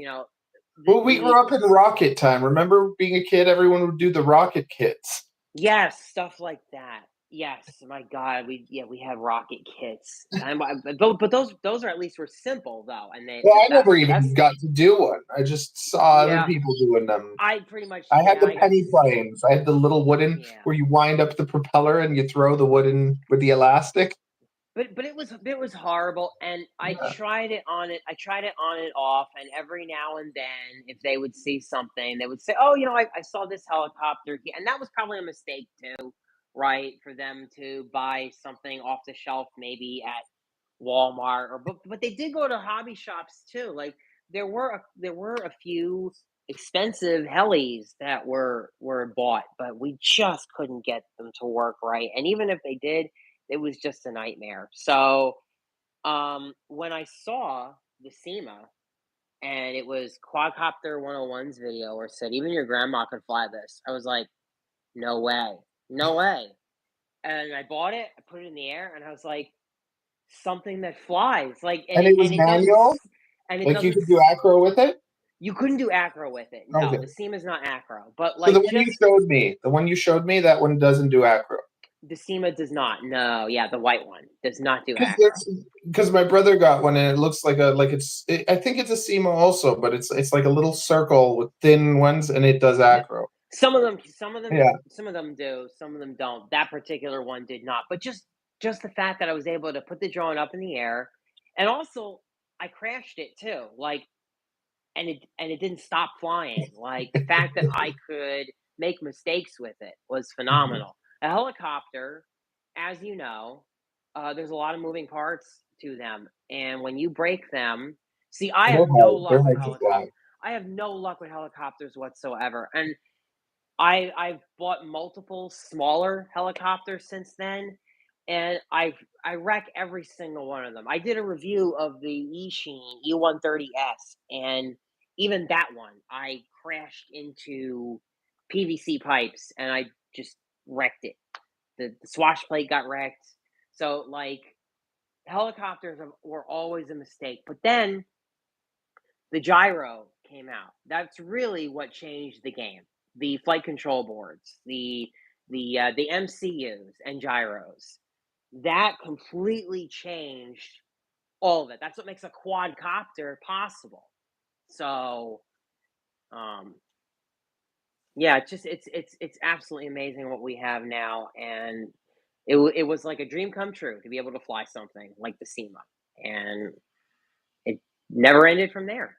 Well, we the grew up in rocket time. Remember being a kid, everyone would do the rocket kits. yes, stuff like that. Yes, my God, we have rocket kits, and but those are at least were simple though, and Well, I that's never the even best. got to do one. I just saw other Yeah, people doing them. I pretty much I had yeah the I got penny planes. I had the little wooden yeah. where you wind up the propeller and you throw the wooden with the elastic. But it was horrible, and Yeah. I tried it on and off, and every now and then, if they would see something, they would say, "Oh, I saw this helicopter," and that was probably a mistake too, right? For them to buy something off the shelf, maybe at Walmart, but they did go to hobby shops too. Like there were a few expensive helis that were bought, but we just couldn't get them to work right. And even if they did, it was just a nightmare. So when I saw the SEMA and it was Quadcopter 101's video where it said even your grandma could fly this, I was like, no way, no way. And I bought it, I put it in the air, and I was like, something that flies, like, and And it it was and it doesn't manual. and it Like you doesn't could do acro with it. you couldn't do acro with it. No, Okay. the SEMA is not acro, but So like just the one you showed me, that one doesn't do acro. the SEMA does not. No, yeah, the white one does not do Because acro. my brother got one and it looks like I think it's a SEMA also, but it's like a little circle with thin ones and it does Yeah. acro. Yeah. Some of them do, some of them don't. That particular one did not. But just the fact that I was able to put the drone up in the air, and also I crashed it too. Like, and it didn't stop flying. Like the fact that I could make mistakes with it was phenomenal. A helicopter, as you know, there's a lot of moving parts to them, and when you break them, see, I have no They're luck with hard to fly. I have no luck with helicopters whatsoever, and I've bought multiple smaller helicopters since then, and I wreck every single one of them. I did a review of the Eachine E130S, and even that one, I crashed into PVC pipes, and I just wrecked it. The swash plate got wrecked. So like helicopters were always a mistake, but then the gyro came out. That's really what changed the game. The flight control boards, the MCUs and gyros. That completely changed all of it. That's what makes a quadcopter possible. So, um, Yeah, it's absolutely amazing what we have now, and it was like a dream come true to be able to fly something like the SEMA, and it never ended from there.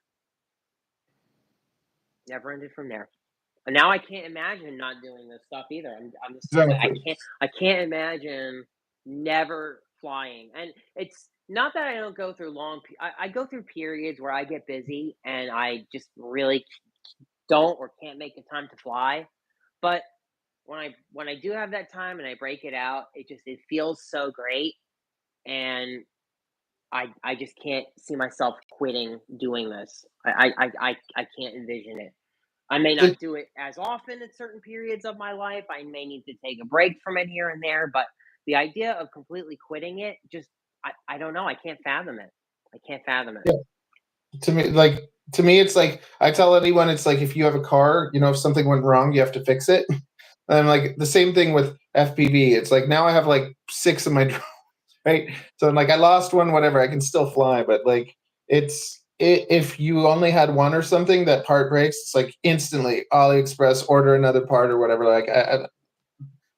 Never ended from there. And now I can't imagine not doing this stuff either. I'm just like Exactly. I can't imagine never flying. And it's not that I don't go through I go through periods where I get busy and I just really don't or can't make the time to fly. But when I do have that time and I break it out, it feels so great, and I just can't see myself quitting doing this. I can't envision it. I may The, not do it as often at certain periods of my life. I may need to take a break from it here and there, but the idea of completely quitting it, just I don't know. I can't fathom it. I can't fathom it. yeah, to me, it's like I tell anyone, it's like if you have a car, you know, if something went wrong, you have to fix it. And like the same thing with FPV. It's like now I have like 6 of my drones, right? So like I lost one, whatever. I can still fly, but like if you only had one or something that part breaks, it's like instantly AliExpress, order another part or whatever. Like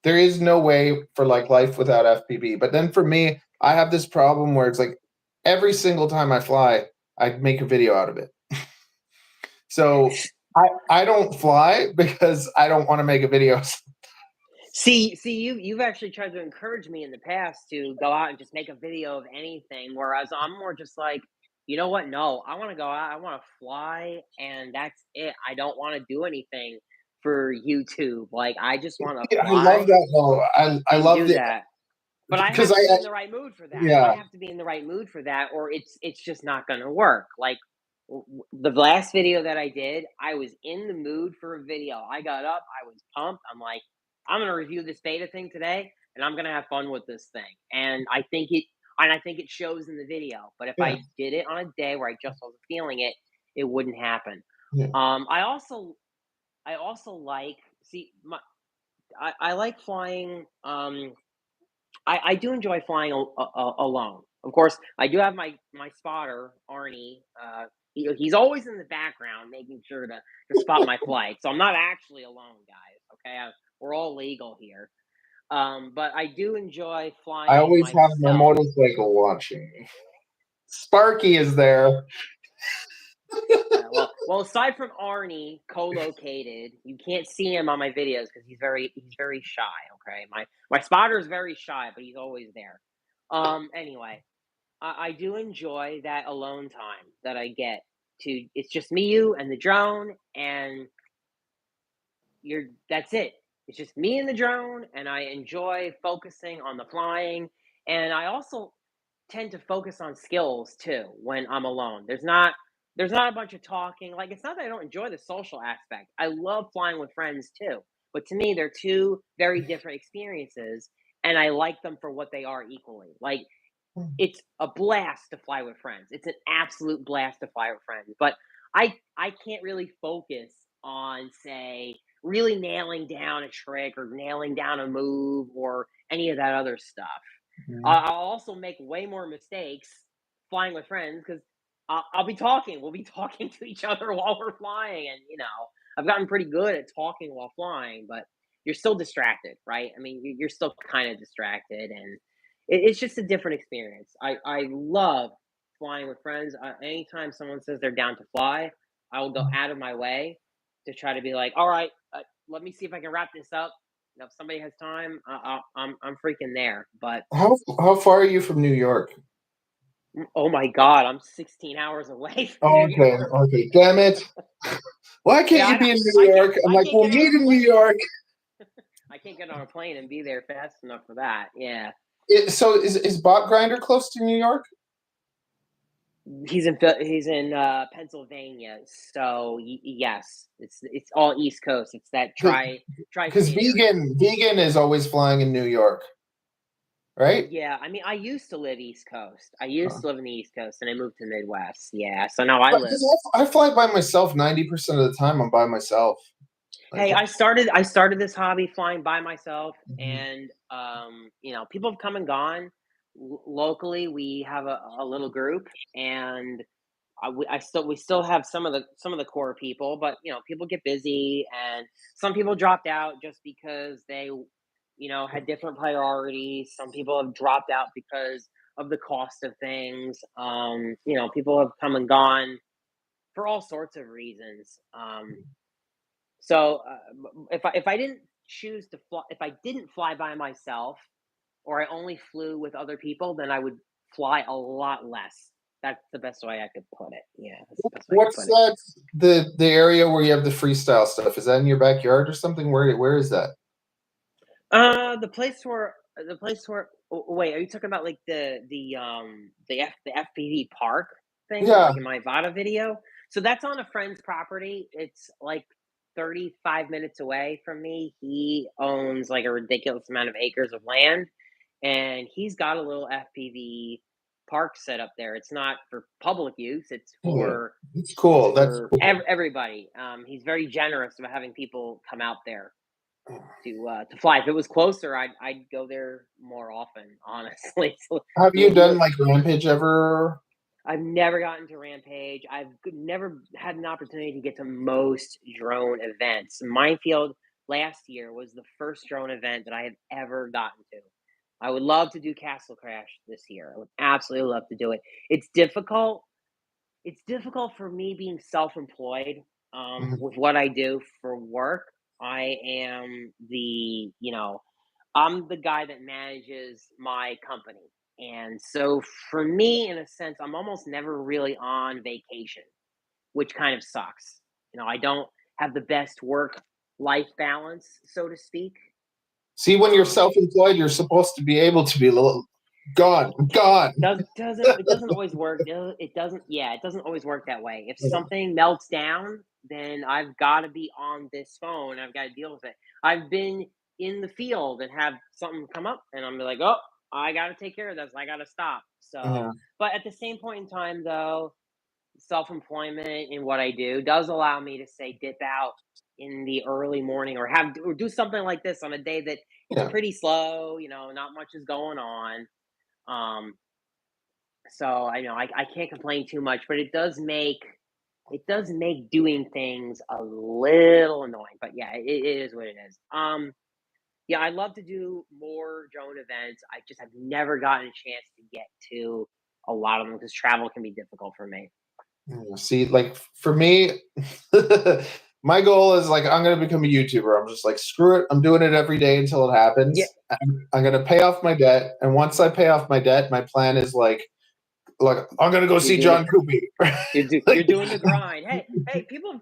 there is no way for like life without FPV. But then for me, I have this problem where it's like every single time I fly, I make a video out of it. So I don't fly because I don't want to make a video. See, you've actually tried to encourage me in the past to go out and just make a video of anything, whereas I'm more just like, you know what? No, I want to go out, I want to fly, and that's it. I don't want to do anything for YouTube. Like, I just want to I love fly that though. I and love do the that. But I because have to be in the right mood for that. I yeah, have to be in the right mood for that, or it's just not going to work. Like the last video that I did, I was in the mood for a video. I got up, I was pumped. I'm like, I'm going to review this beta thing today, and I'm going to have fun with this thing. And I think it shows in the video. But if yeah, I did it on a day where I just wasn't feeling it, it wouldn't happen. yeah. I also like I like flying. I do enjoy flying alone. Of course, I do have my spotter Arnie. He's always in the background, making sure to spot my flight. So I'm not actually alone, guys. Okay, we're all legal here. But I do enjoy I flying always have my myself. motorcycle watching me. Sparky is there. Yeah, well, aside from Arnie co-located, you can't see him on my videos because he's very shy. Okay, my spotter is very shy, but he's always there. Anyway, I do enjoy that alone time that I get to. It's just me, you, and the drone, and that's it. It's just me and the drone, and I enjoy focusing on the flying. And I also tend to focus on skills too when I'm alone. There's not a bunch of talking. Like it's not that I don't enjoy the social aspect. I love flying with friends too. But to me, they're two very different experiences, and I like them for what they are equally. Like it's a blast to fly with friends. It's an absolute blast to fly with friends. But I can't really focus on, say, really nailing down a trick or nailing down a move or any of that other stuff. I'll also make way more mistakes flying with friends because I'll be talking. We'll be talking to each other while we're flying, and I've gotten pretty good at talking while flying, but you're still distracted, right? I mean, you're still kind of distracted, and it's just a different experience. I love flying with friends. Anytime someone says they're down to fly, I will go out of my way to try to be like, all right, let me see if I can wrap this up. If somebody has time, I'm freaking there. But How far are you from New York? oh my god, I'm 16 hours away from Oh, New okay, York. okay. Damn it. Why Yeah, can't you be in New York? I'm I like, can't we'll get on a meet in New plane. York. I can't get on a plane and be there fast enough for that. Yeah. So is Bot Grinder close to New York? He's in Pennsylvania, so yes, it's all East Coast. It's that Because tri-state area. vegan is always flying in New York, right? Yeah, I mean, I used to live East Coast. I used Uh, to live in the East Coast, and I moved to Midwest. Yeah, so now I but live. 'cause I fly by myself 90% of the time. I'm by myself. Like, Hey, I started this hobby flying by myself, mhm. and people have come and gone. Locally, we have a little group, and we still have some of the core people, but people get busy, and some people dropped out just because they had different priorities. Some people have dropped out because of the cost of things. People have come and gone for all sorts of reasons. So if I didn't choose to fly, if I didn't fly by myself, or I only flew with other people, then I would fly a lot less. That's the best way I could put it. Yeah, that's the best way I could What's put it. that? The area where you have the freestyle stuff, is that in your backyard or something? Where is that? The place where wait, are you talking about like the FPV park thing, Yeah. like in my Vada video? So that's on a friend's property. It's like 35 minutes away from me. He owns like a ridiculous amount of acres of land, and he's got a little FPV park set up there. It's not for public use. It's Yeah. for It's cool. That's cool. everybody. He's very generous about having people come out there to fly. If it was closer, I'd go there more often, honestly. So Have you done like Rampage ever? I've never gotten to Rampage. I've never had an opportunity to get to most drone events. Minefield last year was the first drone event that I have ever gotten to. I would love to do Castle Crash this year. I would absolutely love to do it. It's difficult. It's difficult for me being self-employed with what I do for work. I am I'm the guy that manages my company. And so for me, in a sense, I'm almost never really on vacation, which kind of sucks. I don't have the best work life balance, so to speak. See, when you're self-employed, you're supposed to be able to be a little gone. It doesn't always work. It doesn't. Yeah, it doesn't always work that way. If something melts down, then I've got to be on this phone. I've got to deal with it. I've been in the field and have something come up, and I'm like, oh, I got to take care of this. I got to stop. So, Yeah. but at the same point in time, though, self-employment in what I do does allow me to say dip out in the early morning, or do something like this on a day that it's pretty slow. Not much is going on. Um, so I know I can't complain too much, but it does make doing things a little annoying. But yeah, it is what it is. Yeah, I love to do more drone events. I just have never gotten a chance to get to a lot of them because travel can be difficult for me. See, like for me, my goal is like I'm gonna become a YouTuber. I'm just like screw it. I'm doing it every day until it happens. Yeah. I'm gonna pay off my debt, and once I pay off my debt, my plan is like I'm gonna go see John Cuppi. You're doing the grind. Hey, people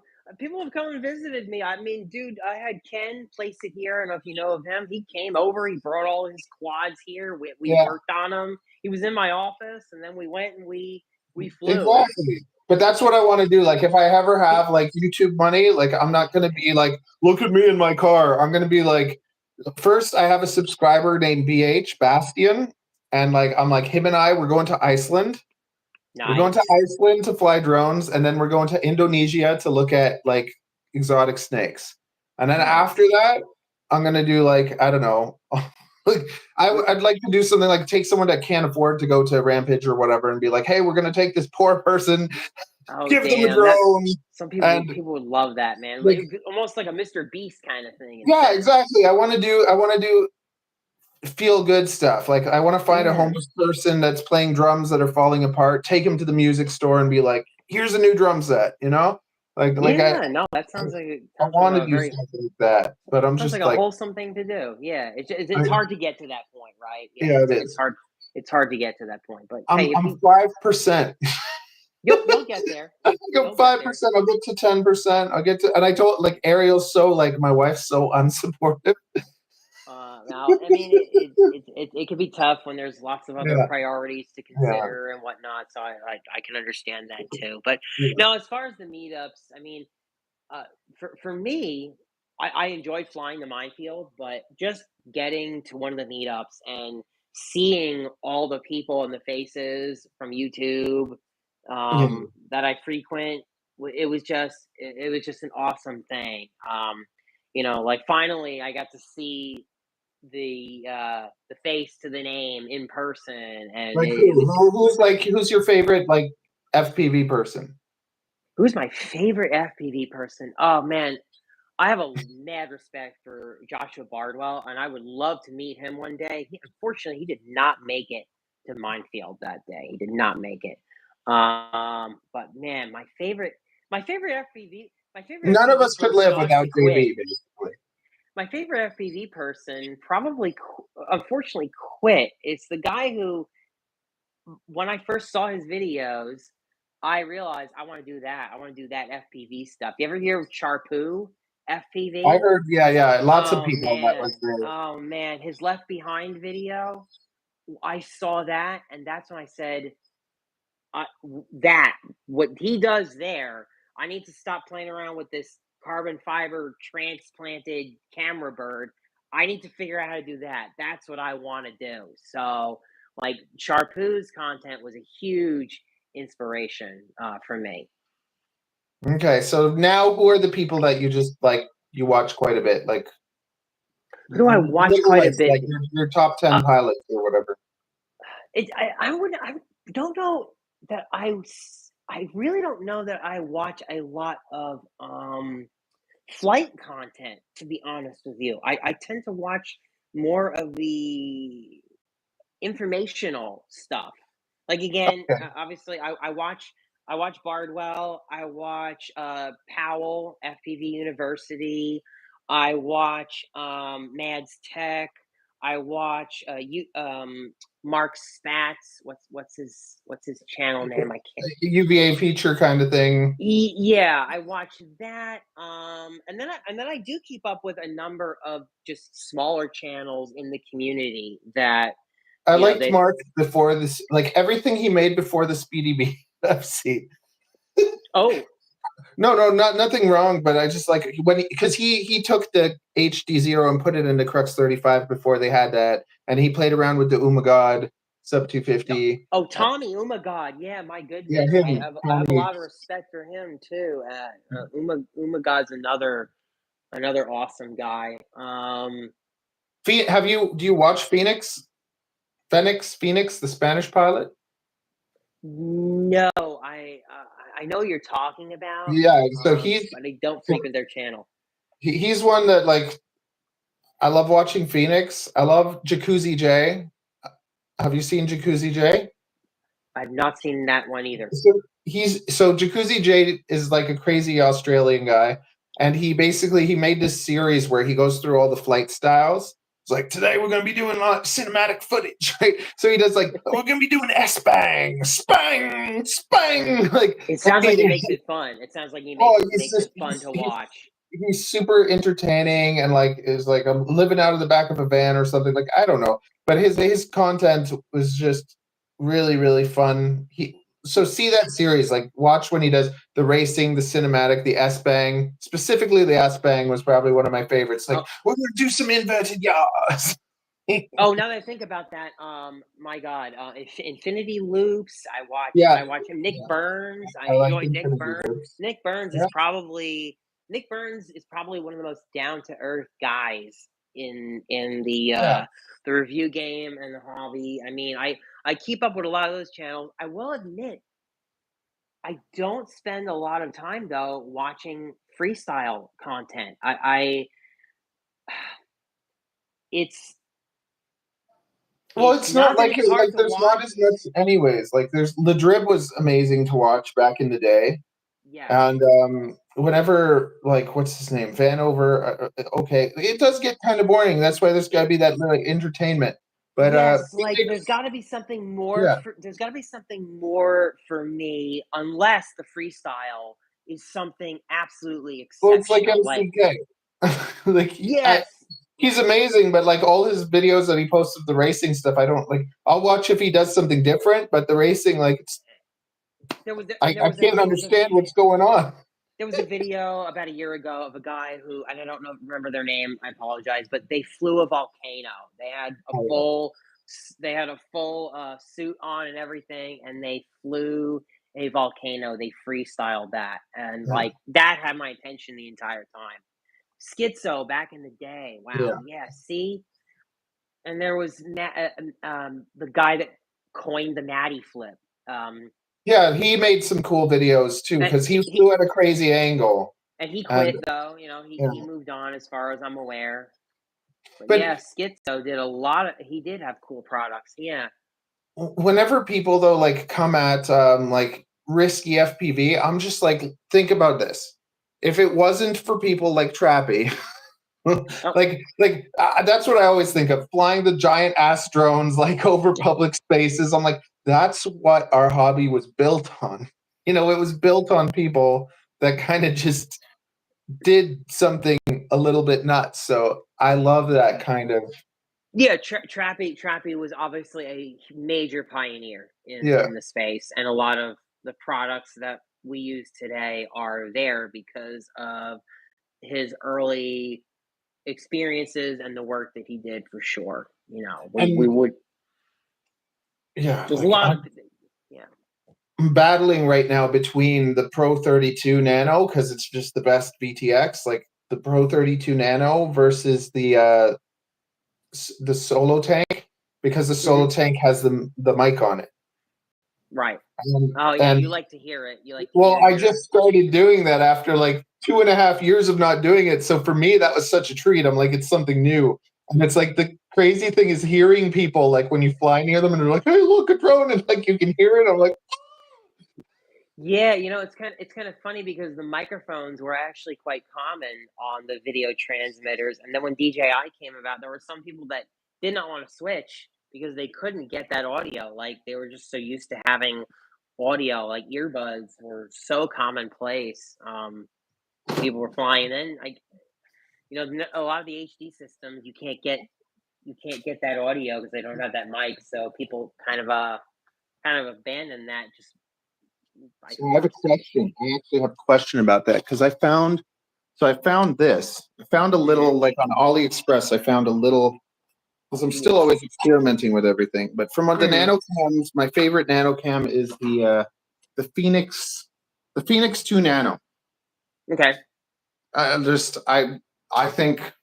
have come and visited me. I mean, dude, I had Ken place it here. I don't know if you know of him. He came over. He brought all his quads here. We worked on them. He was in my office, and then we went and we flew. Exactly. But that's what I want to do. Like, if I ever have like YouTube money, like I'm not gonna be like, look at me in my car. I'm gonna be like, first I have a subscriber named BH Bastian, and like I'm like him and we're going to Iceland. Nice. We're going to Iceland to fly drones, and then we're going to Indonesia to look at like exotic snakes. And then after that, I'm gonna do like I don't know. Like I'd like to do something like take someone that can't afford to go to Rampage or whatever and be like, hey, we're gonna take this poor person, give them a drone. Some people would love that, man. Like, almost like a Mr. Beast kind of thing. Yeah, exactly. I want to do feel good stuff. Like I want to find a homeless person that's playing drums that are falling apart, take him to the music store and be like, here's a new drum set, that sounds like I want to do something like that, but I'm just like a wholesome thing to do. Yeah, it's hard to get to that point, right? Yeah, it is. It's hard. It's hard to get to that point, but I'm 5%. You'll get there. I go 5%. I'll get to 10%. I'll get to, and I told like Ariel's so like my wife's so unsupportive. Now, I mean, it can be tough when there's lots of other priorities to consider and whatnot. So I can understand that too. But now, as far as the meetups, I mean, for me, I enjoy flying the minefield, but just getting to one of the meetups and seeing all the people and the faces from YouTube that I frequent, it was just an awesome thing. Like finally I got to see the face to the name in person, and like who's your favorite like FPV person? Who's my favorite FPV person? Oh man, I have a mad respect for Joshua Bardwell, and I would love to meet him one day. Unfortunately, he did not make it to Minefield that day. He did not make it. But man, my favorite None of FPV us could person live without honestly quit. JB, basically. My favorite FPV person probably, unfortunately, quit. It's the guy who, when I first saw his videos, I realized I want to do that. I want to do that FPV stuff. You ever hear of Charpoo I FPV? heard, yeah, lots of people that was there. Oh man, his Left Behind video. I saw that, and that's when I said, that what he does there. I need to stop playing around with this carbon fiber transplanted camera bird. I need to figure out how to do that. That's what I want to do. So, like, Charpoo's content was a huge inspiration for me. Okay, so now who are the people that you just like you watch quite a bit? Like Who do I watch little quite a list, bit? like your top 10 pilots or whatever. I don't know that I really don't know that I watch a lot of flight content, to be honest with you. I tend to watch more of the informational stuff. Like again, Okay. obviously, I watch Bardwell. I watch Powell FPV University. I watch Mads Tech. I watch Mark Spatz. What's his channel name? I can't. UVA feature kind of thing. Yeah, I watch that, and then I do keep up with a number of just smaller channels in the community that I you know liked they. Mark before this, like everything he made before the Speedy B FC. Oh, No, nothing wrong, but I just like when because he took the HD0 and put it into Crux 35 before they had that, and he played around with the Umagod sub 250. oh, Tommy Umagod, yeah, my Yeah, goodness, him. I have a Tommy. lot of respect for him too. Umagod's another awesome guy. Do you watch Phoenix, the Spanish pilot? No, I know you're talking about, Yeah, so but I don't frequent their channel. he's one that like I love watching Phoenix. I love Jacuzzi J. Have you seen Jacuzzi J? I've not seen that one either. So Jacuzzi J is like a crazy Australian guy, and he made this series where he goes through all the flight styles. It's like today we're going to be doing a lot of cinematic footage, right? So he does like we're going to be doing S-bang, spang, spang. Like It sounds like he makes it fun. It sounds like he makes it fun to watch. He's super entertaining and like is like I'm living out of the back of a van or something. Like I don't know, but his content was just really really fun. So see that series, like watch when he does the racing, the cinematic, the S-bang. Specifically, the S-bang was probably one of my favorites. Like we're gonna do some inverted yaws. Oh, now that I think about that, my God, Infinity Loops. Yeah, I watch him. Nick Burns. I like enjoy Nick Infinity Burns. Loops. Nick Burns Yeah. Nick Burns is probably one of the most down to earth guys in the review game and the hobby. I mean, I keep up with a lot of those channels. I will admit, I don't spend a lot of time though watching freestyle content. It's Well, it's not not that like it's hard to there's not watch. as much, anyways. Like there's Ladrib was amazing to watch back in the day. Yes. And whenever, like, what's his name? Vanover. Okay, it does get kind of boring. That's why there's got to be that like entertainment. But Yes, like there's got to be something more. yeah. There's got to be something more for me, unless the freestyle is something absolutely Well, it's like exceptional. Like MCK. Like yes, he's amazing, but like all his videos that he posts of the racing stuff, I don't like. I'll watch if he does something different, but the racing, like, I can't understand what's going on. There was a video about a year ago of a guy who, and I don't remember their name. I apologize, but they flew a volcano. They had a full suit on and everything, and they flew a volcano. They freestyled that, and like that had my attention the entire time. Schizo back in the day. Wow. Yeah. See, and there was the guy that coined the natty flip. Yeah, he made some cool videos too because he flew at a crazy angle. And he quit though. You know, he moved on as far as I'm aware. But yeah, Schizo did a lot of. He did have cool products. Yeah. Whenever people though like come at like risky FPV, I'm just like, think about this. If it wasn't for people like Trappy, like that's what I always think of, flying the giant ass drones like over public spaces. I'm like, that's what our hobby was built on. You know, it was built on people that kind of just did something a little bit nuts. So I love that kind of. Yeah, Trappy was obviously a major pioneer in the space, and a lot of the products that we use today are there because of his early experiences and the work that he did for sure. You know, we would. Yeah, there's a lot of. Yeah. I'm battling right now between the Pro 32 Nano because it's just the best VTX, like the Pro 32 Nano versus the Solo Tank, because the Solo Tank has the mic on it. Right. Oh yeah, you like to hear it. You like. To well, I just started doing that after like 2.5 years of not doing it. So for me, that was such a treat. I'm like, it's something new. And it's like the crazy thing is hearing people like when you fly near them and they're like, "Hey, look, a drone," and like you can hear it. I'm like, yeah, you know, it's kind of funny because the microphones were actually quite common on the video transmitters, and then when DJI came about, there were some people that did not want to switch because they couldn't get that audio. Like they were just so used to having audio, like earbuds were so commonplace. People were flying in, like you know, a lot of the HD systems you can't get that audio because they don't have that mic. So people kind of abandoned that. Just so I have a question. I actually have a question about that because I found this. I found a little like on AliExpress. I found a little because I'm still always experimenting with everything. But from the nano cams, my favorite nano cam is the Phoenix 2 Nano. Okay. I think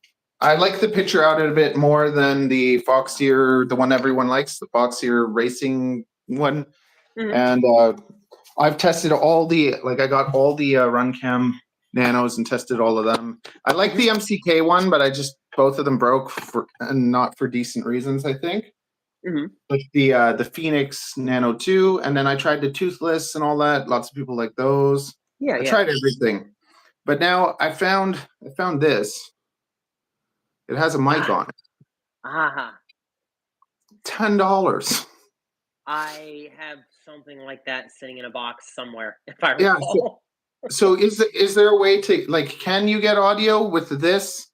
I like the picture out of it more than the Foxeer, the one everyone likes, the Foxeer racing one. And I've tested all the, like I got all the Runcam Nanos and tested all of them. I like the MCK one, but both of them broke and not for decent reasons, I think. Like the Phoenix Nano 2, and then I tried the Toothless and all that. Lots of people like those. I tried everything. But now I found this. It has a mic on it. $10. I have something like that sitting in a box somewhere, if I recall. So is there a way to, like, can you get audio with this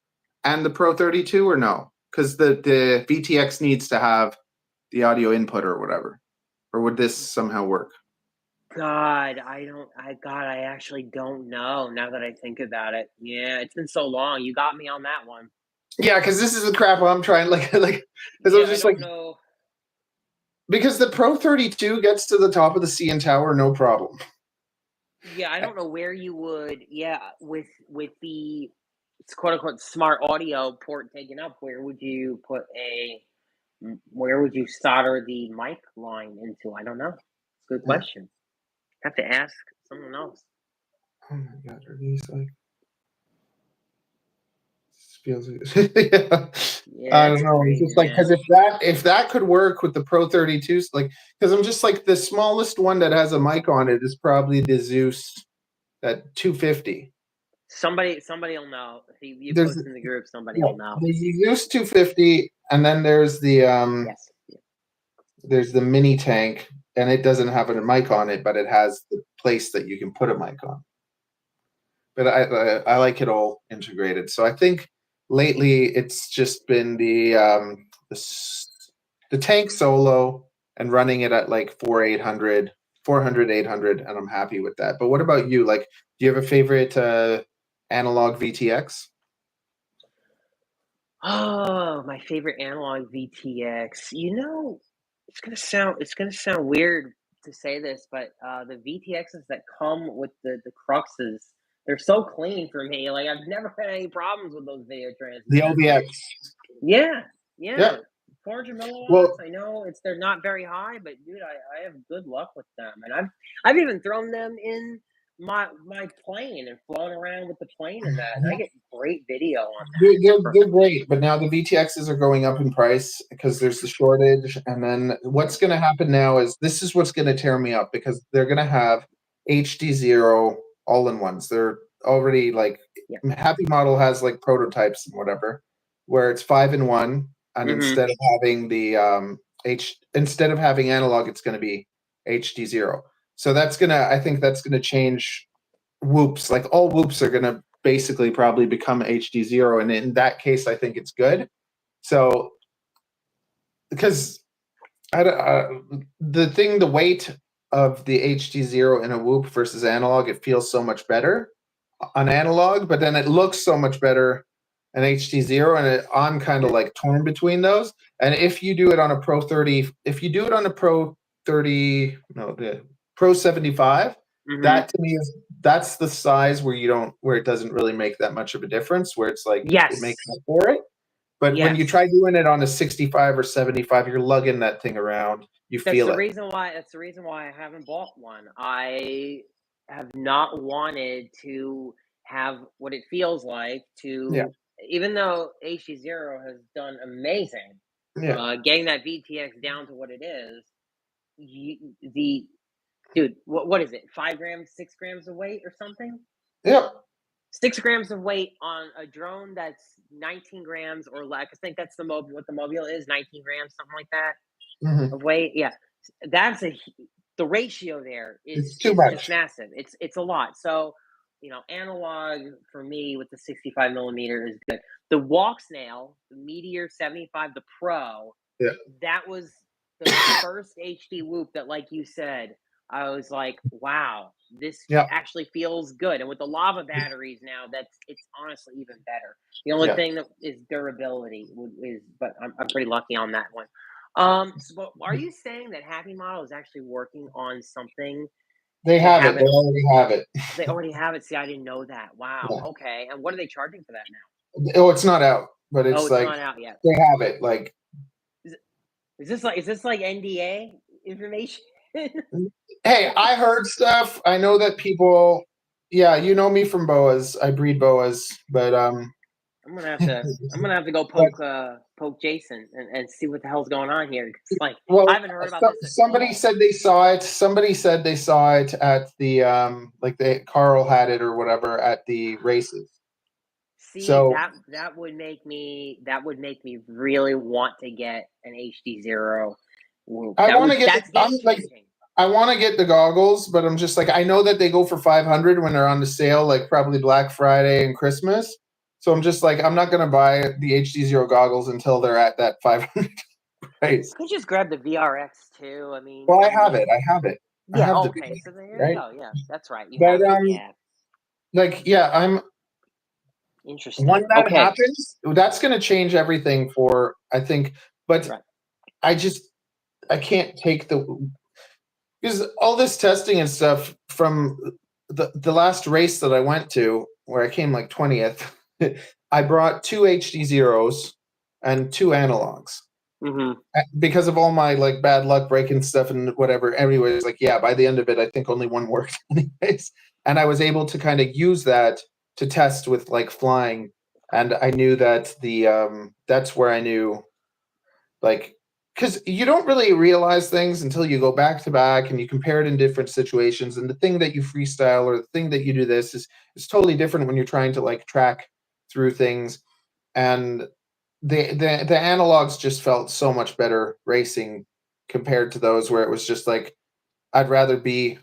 and the Pro 32 or no? Because the VTX needs to have the audio input or whatever. Or would this somehow work? I actually don't know now that I think about it. Yeah, it's been so long. You got me on that one. Yeah, because this is the crap I'm trying, because I was just like, know. Because the Pro 32 gets to the top of the CN Tower, no problem. Yeah, I don't know where you would, with the quote unquote smart audio port taken up, where would you solder the mic line into? I don't know. It's a good question. Have to ask someone else. Oh my god, are these like feels I don't know. It's just like, because if that could work with the Pro 32s, like, because I'm just like, the smallest one that has a mic on it is probably the Zeus at 250. Somebody will know. If you post in the group, somebody will know. There's the Zeus 250, and then there's the there's the mini tank, and it doesn't have a mic on it, but it has the place that you can put a mic on. But I like it all integrated. So I think lately it's just been the tank solo and running it at like 400, 800, and I'm happy with that. But what about you? Like, do you have a favorite analog VTX? Oh, my favorite analog VTX. You know, it's gonna sound weird to say this, but the VTXs that come with the Cruxes, they're so clean for me. Like I've never had any problems with those video transmitters. The OBX. Yeah. 400 milliwatts. Well, I know they're not very high, but dude, I have good luck with them, and I've even thrown them in my plane and flown around with the plane and that, and I get great video on that. they're great, but now the VTXs are going up in price because there's the shortage. And then what's going to happen now is this is what's going to tear me up because they're going to have HD0 all-in-ones. They're already like Happy Model has like prototypes and whatever, where it's 5-in-1, and instead of having the instead of having analog, it's going to be HD0. So I think that's gonna change whoops. Like all whoops are gonna basically probably become HD0, and in that case, I think it's good. So because the weight of the HD0 in a whoop versus analog, it feels so much better on analog, but then it looks so much better in HD0, and I'm kind of like torn between those. And if you do it on a Pro 30, if you do it on a Pro 30, no, the Pro 75, that to me that's the size where it doesn't really make that much of a difference, where it's like it makes up for it. But when you try doing it on a 65 or 75, you're lugging that thing around. Feel it. That's the reason why I haven't bought one. I have not wanted to have what it feels like to, even though HD0 has done amazing, getting that VTX down to what it is. Dude, what is it? 5 grams, 6 grams of weight or something? Yep. 6 grams of weight on a drone that's 19 grams or less. I think that's what the mobile is, 19 grams, something like that of weight. Yeah, that's the ratio there is too much. Just massive. It's a lot. So, analog for me with the 65 millimeter is good. The walk snail, the Meteor 75, the Pro, that was the first HD whoop that, like you said, I was like, wow, this actually feels good. And with the lava batteries now, it's honestly even better. The only thing that is durability but I'm pretty lucky on that one. So are you saying that Happy Model is actually working on something? They have it. They already have it. They already have it. See, I didn't know that. Wow. Yeah. Okay. And what are they charging for that now? Oh, it's not out, but it's like not out yet. They have it. Like, is this like NDA information? Hey, I heard stuff. I know that people. Yeah, you know me from boas. I breed boas, but I'm gonna have to go poke Jason and see what the hell's going on here. It's like I haven't heard about this. Somebody said they saw it. Somebody said they saw it at the Carl had it or whatever at the races. See, so that would make me really want to get an HD0. I want to get. I want to get the goggles, but I'm just like, I know that they go for $500 when they're on the sale, like probably Black Friday and Christmas. So I'm just like, I'm not going to buy the HD0 goggles until they're at that $500 price. You could just grab the VRX too. I mean, well, I have it. Yeah. Okay. So there you go. Yeah, that's right. I'm interesting. When that happens, that's going to change everything for, I think. But I can't take because all this testing and stuff from the last race that I went to, where I came like 20th, I brought 2 HD0s and 2 analogs. Because of all my like bad luck breaking stuff and whatever, everybody was like, yeah, by the end of it, I think only one worked anyways. And I was able to kind of use that to test with like flying. And I knew that that's where I knew, like, because you don't really realize things until you go back to back and you compare it in different situations. And the thing that you freestyle or the thing that you do this is totally different when you're trying to like track through things. And the analogs just felt so much better racing compared to those where it was just like, I'd rather be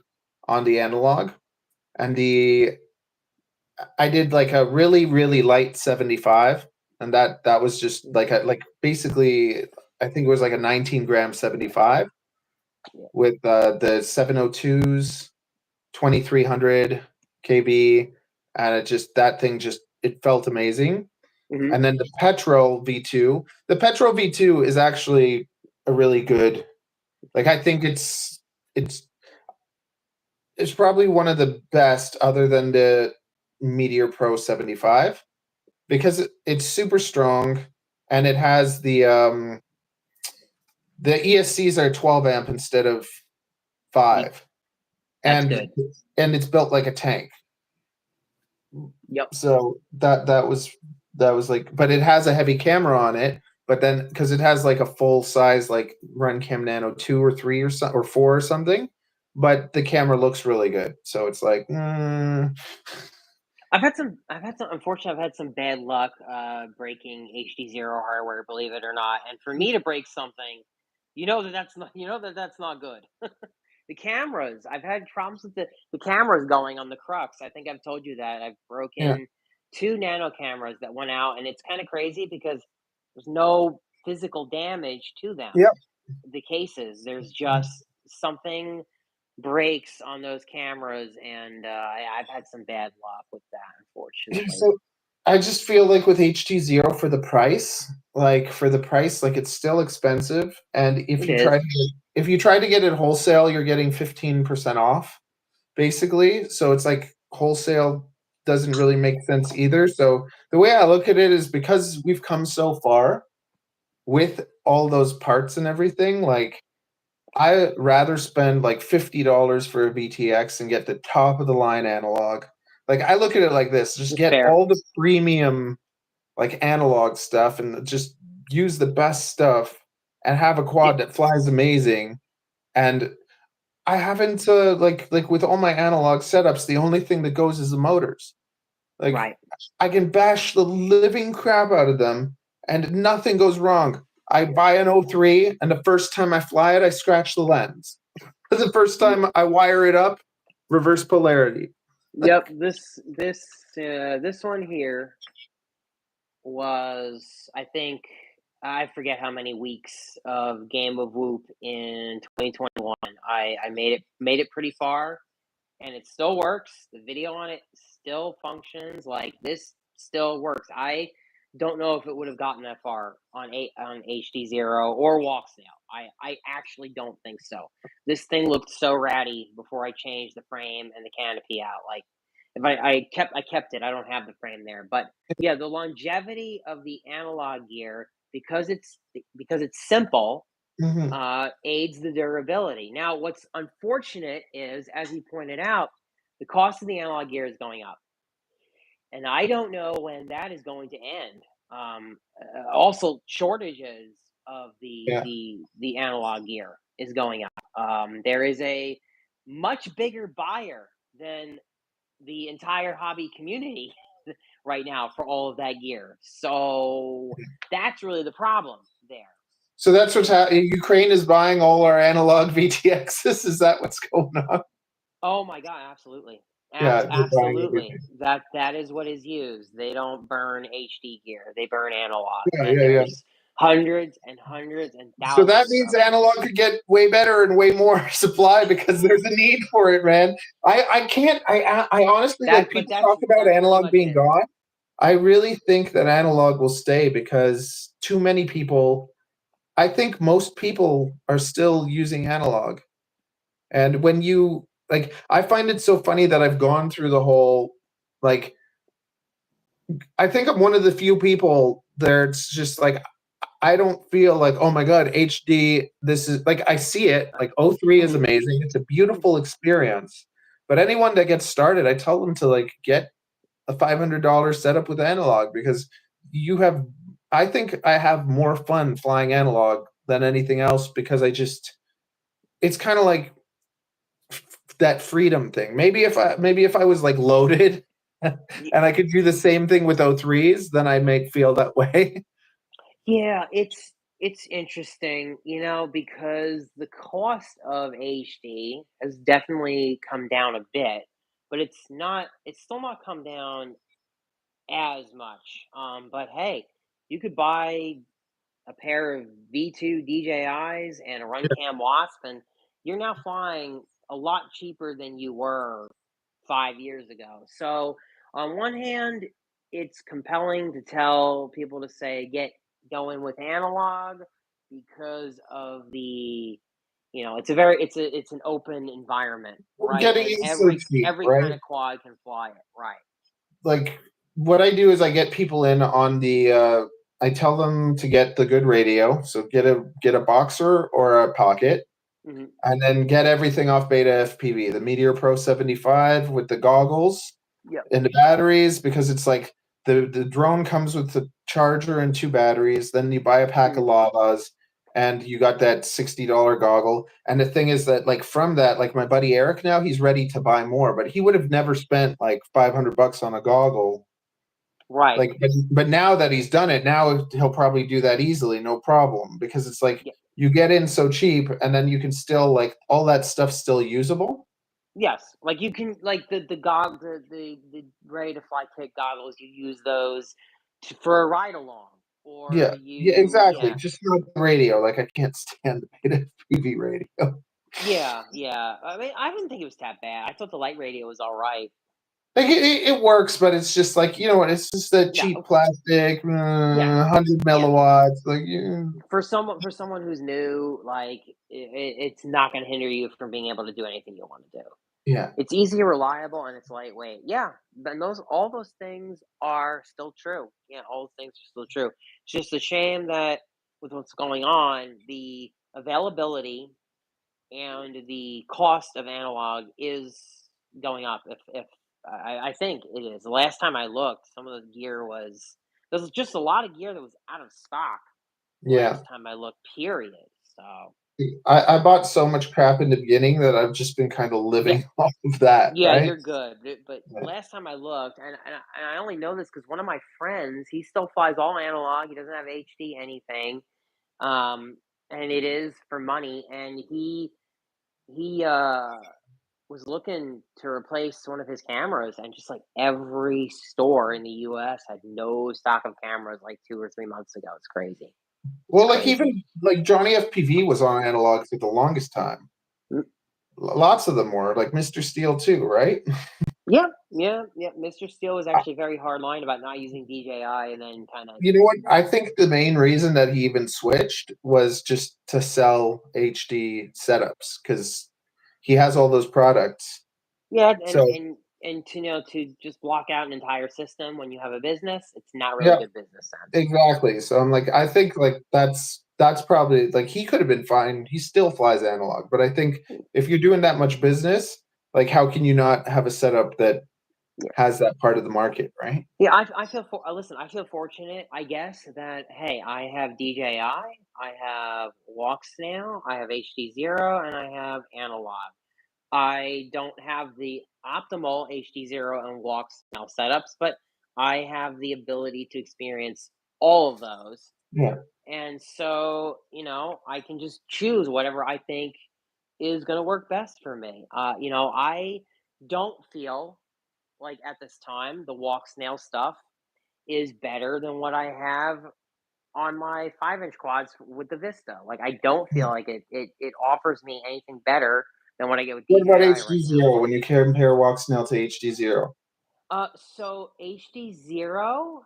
on the analog. And I did like a really, really light 75. And that was just like basically, I think it was like a 19 gram 75 with the 702s, 2300 kb. And it felt amazing. And then the Petrol V2. The Petrol V2 is actually a really good, like, I think it's probably one of the best other than the Meteor Pro 75 because it's super strong and it has the The ESCs are 12 amp instead of 5. That's and good. and it's built like a tank. Yep. So that was like, but it has a heavy camera on it. But then because it has like a full size like Runcam Nano 2 or 3 or 4 or something, but the camera looks really good. So it's like, I've had some. Unfortunately, I've had some bad luck breaking HD0 hardware. Believe it or not, and for me to break something, that's not. That's not good. The cameras. I've had problems with the cameras going on the Crux. I think I've told you that I've yeah, broken 2 nano cameras that went out, and it's kind of crazy because there's no physical damage to them. yeah. The cases. There's just something breaks on those cameras, and I've had some bad luck with that, unfortunately. So I just feel like with HD0 for the price, like it's still expensive. And It is. if you try to get it wholesale, you're getting 15% off, basically. So it's like wholesale doesn't really make sense either. So the way I look at it is because we've come so far with all those parts and everything, like I rather spend like $50 for a VTX and get the top of the line analog. Like I look at it like this: just get Fair. all the premium like analog stuff and just use the best stuff and have a quad that flies amazing. And I haven't like with all my analog setups, the only thing that goes is the motors. Like Right. I can bash the living crap out of them and nothing goes wrong. I buy an 03 and the first time I fly it, I scratch the lens. The first time I wire it up, reverse polarity. Yep. This one here was, I think, I forget how many weeks of Game of Whoop in 2021. I made it pretty far, and it still works. The video on it still functions. Like, this still works. I don't know if it would have gotten that far on HD0 or Walksnail. I actually don't think so. This thing looked so ratty before I changed the frame and the canopy out. Like, if I kept it. I don't have the frame there, but yeah, the longevity of the analog gear, because it's simple, aids the durability. Now, what's unfortunate is, as he pointed out, the cost of the analog gear is going up, and I don't know when that is going to end. Also, shortages of Yeah. the analog gear is going up. There is a much bigger buyer than the entire hobby community right now for all of that gear. So that's really the problem there. So that's what's happening. Ukraine is buying all our analog VTXs. Is that what's going on? Oh my god, absolutely. Yeah, they're buying Absolutely. everything. That is what is used. They don't burn HD gear. They burn analog. Yeah, And yeah, yeah. there's hundreds and hundreds and So that thousands means of them. analog could get way better and way more supply because there's a need for it, man. I can't. I honestly, like, people talk about That's pretty analog much being it. gone. I really think that analog will stay because too many people. I think most people are still using analog. And when you like, I find it so funny that I've gone through the whole, like, I think I'm one of the few people that's just like, I don't feel like, oh my God, HD, this is like, I see it, like, 03 is amazing. It's a beautiful experience. But anyone that gets started, I tell them to like get a $500 setup with analog because you have, I think I have more fun flying analog than anything else because it's kind of like that freedom thing. Maybe if I was like loaded and I could do the same thing with 03s, then I may feel that way. Yeah, it's interesting, because the cost of HD has definitely come down a bit, but it's still not come down as much. But hey, you could buy a pair of V2 DJIs and a Runcam Wasp, and you're now flying a lot cheaper than you were 5 years ago. So, on one hand, it's compelling to tell people to say get going with analog because of it's an open environment, right? Getting And is so cheap, every kind right? of quad can fly it, right? Like what I do is I get people in on the I tell them to get the good radio. So get a Boxer or a Pocket, and then get everything off Beta FPV. The Meteor Pro 75 with the goggles and the batteries, because it's like the drone comes with the charger and 2 batteries. Then you buy a pack of lavas, and you got that $60 goggle. And the thing is that, like, from that, like, my buddy Eric now, he's ready to buy more, but he would have never spent like $500 on a goggle. Right. Like, but now that he's done it, now he'll probably do that easily, no problem, because it's like you get in so cheap, and then you can still, like, all that stuff's still usable. Yes, like you can, like the ready to fly kit goggles. You use those for a ride along, or Exactly. Just not the radio. Like, I can't stand the Beta FPV radio. Yeah. I mean, I didn't think it was that bad. I thought the light radio was all right. Like, it works, but it's just like, you know what? It's just a cheap plastic, 100 milliwatts. Like, for someone who's new, like it's not going to hinder you from being able to do anything you want to do. Yeah, it's easy, reliable, and it's lightweight. Yeah, and all those things are still true. Yeah, all those things are still true. It's just a shame that with what's going on, the availability and the cost of analog is going up. If I think it is. The last time I looked, some of the gear there was just a lot of gear that was out of stock. Last time I looked, period. So I bought so much crap in the beginning that I've just been kind of living off of that. Yeah, right? you're good. But last time I looked, and I only know this because one of my friends, he still flies all analog. He doesn't have HD anything, and it is for money. And he was looking to replace one of his cameras, and just like every store in the U.S. had no stock of cameras like 2 or 3 months ago. It's crazy. Well, like, even like Johnny FPV was on analog for the longest time. Lots of them were, like Mr. Steel too, right? Yeah. Mr. Steel was actually very hard line about not using DJI, and then kind of. You know what? I think the main reason that he even switched was just to sell HD setups, because he has all those products. Yeah, So and to just block out an entire system when you have a business, it's not really good business sense. exactly. So I'm like, I think like that's probably, like, he could have been fine. He still flies analog, but I think if you're doing that much business, like, how can you not have a setup that has that part of the market, right? Yeah, I feel listen, I feel fortunate, I guess, that hey, I have DJI, I have Walksnail, I have HD0, and I have analog. I don't have the optimal HD0 and Walksnail setups, but I have the ability to experience all of those. Yeah. And so, I can just choose whatever I think is going to work best for me. I don't feel like at this time the Walksnail stuff is better than what I have on my 5-inch quads with the Vista. Like, I don't feel like it offers me anything better than what I get with What DJI about right HD0 now. when you compare Walksnail to HD0? So HD0,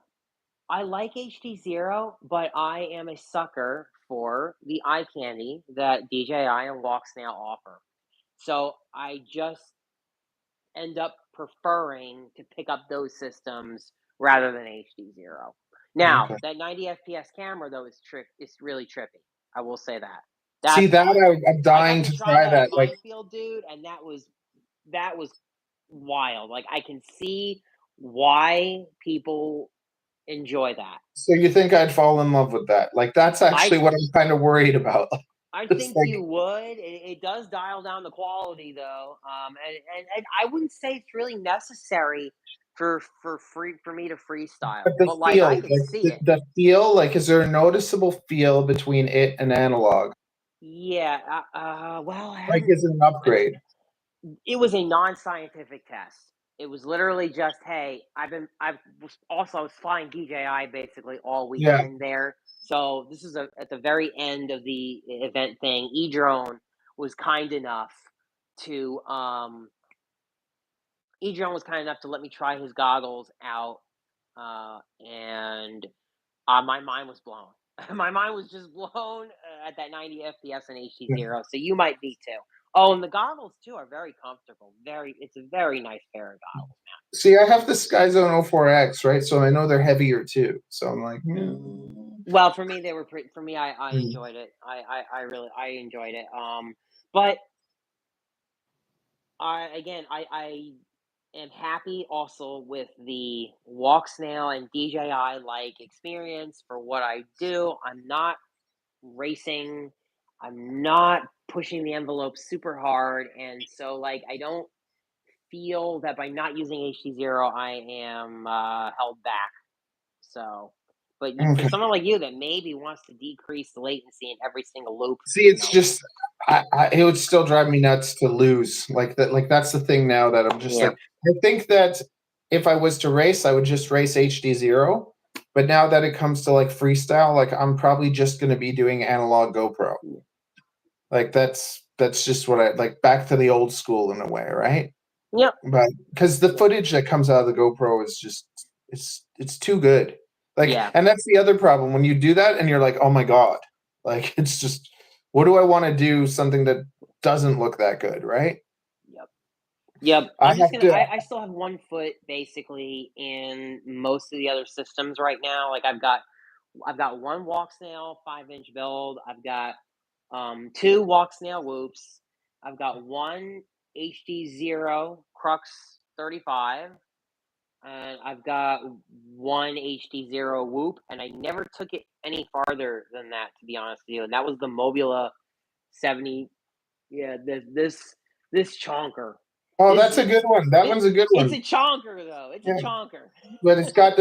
I like HD0, but I am a sucker for the eye candy that DJI and Walksnail offer. So I just end up preferring to pick up those systems rather than HD0. Now, that 90 FPS camera though is really trippy. I will say that. See that, I'm dying to try that. Like, Minefield, dude, and that was wild. Like, I can see why people enjoy that. so you think I'd fall in love with that? Like, that's actually what I'm kind of worried about. I think you would. It does dial down the quality though, and I wouldn't say it's really necessary for me to freestyle. But like, feel, I can see it. the feel, like, is there a noticeable feel between it and analog? Yeah. Well, Like, is it an upgrade? It was a non-scientific test. It was literally just, hey, I was flying DJI basically all weekend there. So this is at the very end of the event thing. eDrone was kind enough to let me try his goggles out, and my mind was blown. My mind was just blown at that 90 FPS and HD0. So you might be too. Oh, and the goggles too are very comfortable. It's a very nice pair of goggles, man. See, I have the Skyzone 04X, right? So I know they're heavier too. So I'm like, Well, for me, they were for me. I Mm. enjoyed it. I really enjoyed it. But I am happy also with the walk snail and DJI like experience for what I do. I'm not racing. I'm not pushing the envelope super hard, and so like I don't feel that by not using HD0, I am held back. So, but for Okay. someone like you that maybe wants to decrease the latency in every single loop, See, it's just it would still drive me nuts to lose like that. Like that's the thing now that I'm just yeah, like I think that if I was to race, I would just race HD0. But now that it comes to like freestyle, like I'm probably just going to be doing analog GoPro. Like that's just what I like. Back to the old school in a way, right? yep, But because the footage that comes out of the GoPro is just it's too good. Like, yeah, and that's the other problem when you do that and you're like, oh my god, like it's just what do I want to do something that doesn't look that good, right? yep. Yep, I I'm just have gonna. to. I still have 1 foot basically in most of the other systems right now. Like I've got one walk snail 5-inch build. I've got two walk snail whoops. I've got one HD0 Crux 35, and I've got one HD0 whoop. And I never took it any farther than that, to be honest with you. And that was the Mobula 70. Yeah, this chonker. Oh, This that's a is good one. That it, one's a good it's one. a chonker though. It's a Yeah, chonker. but it's got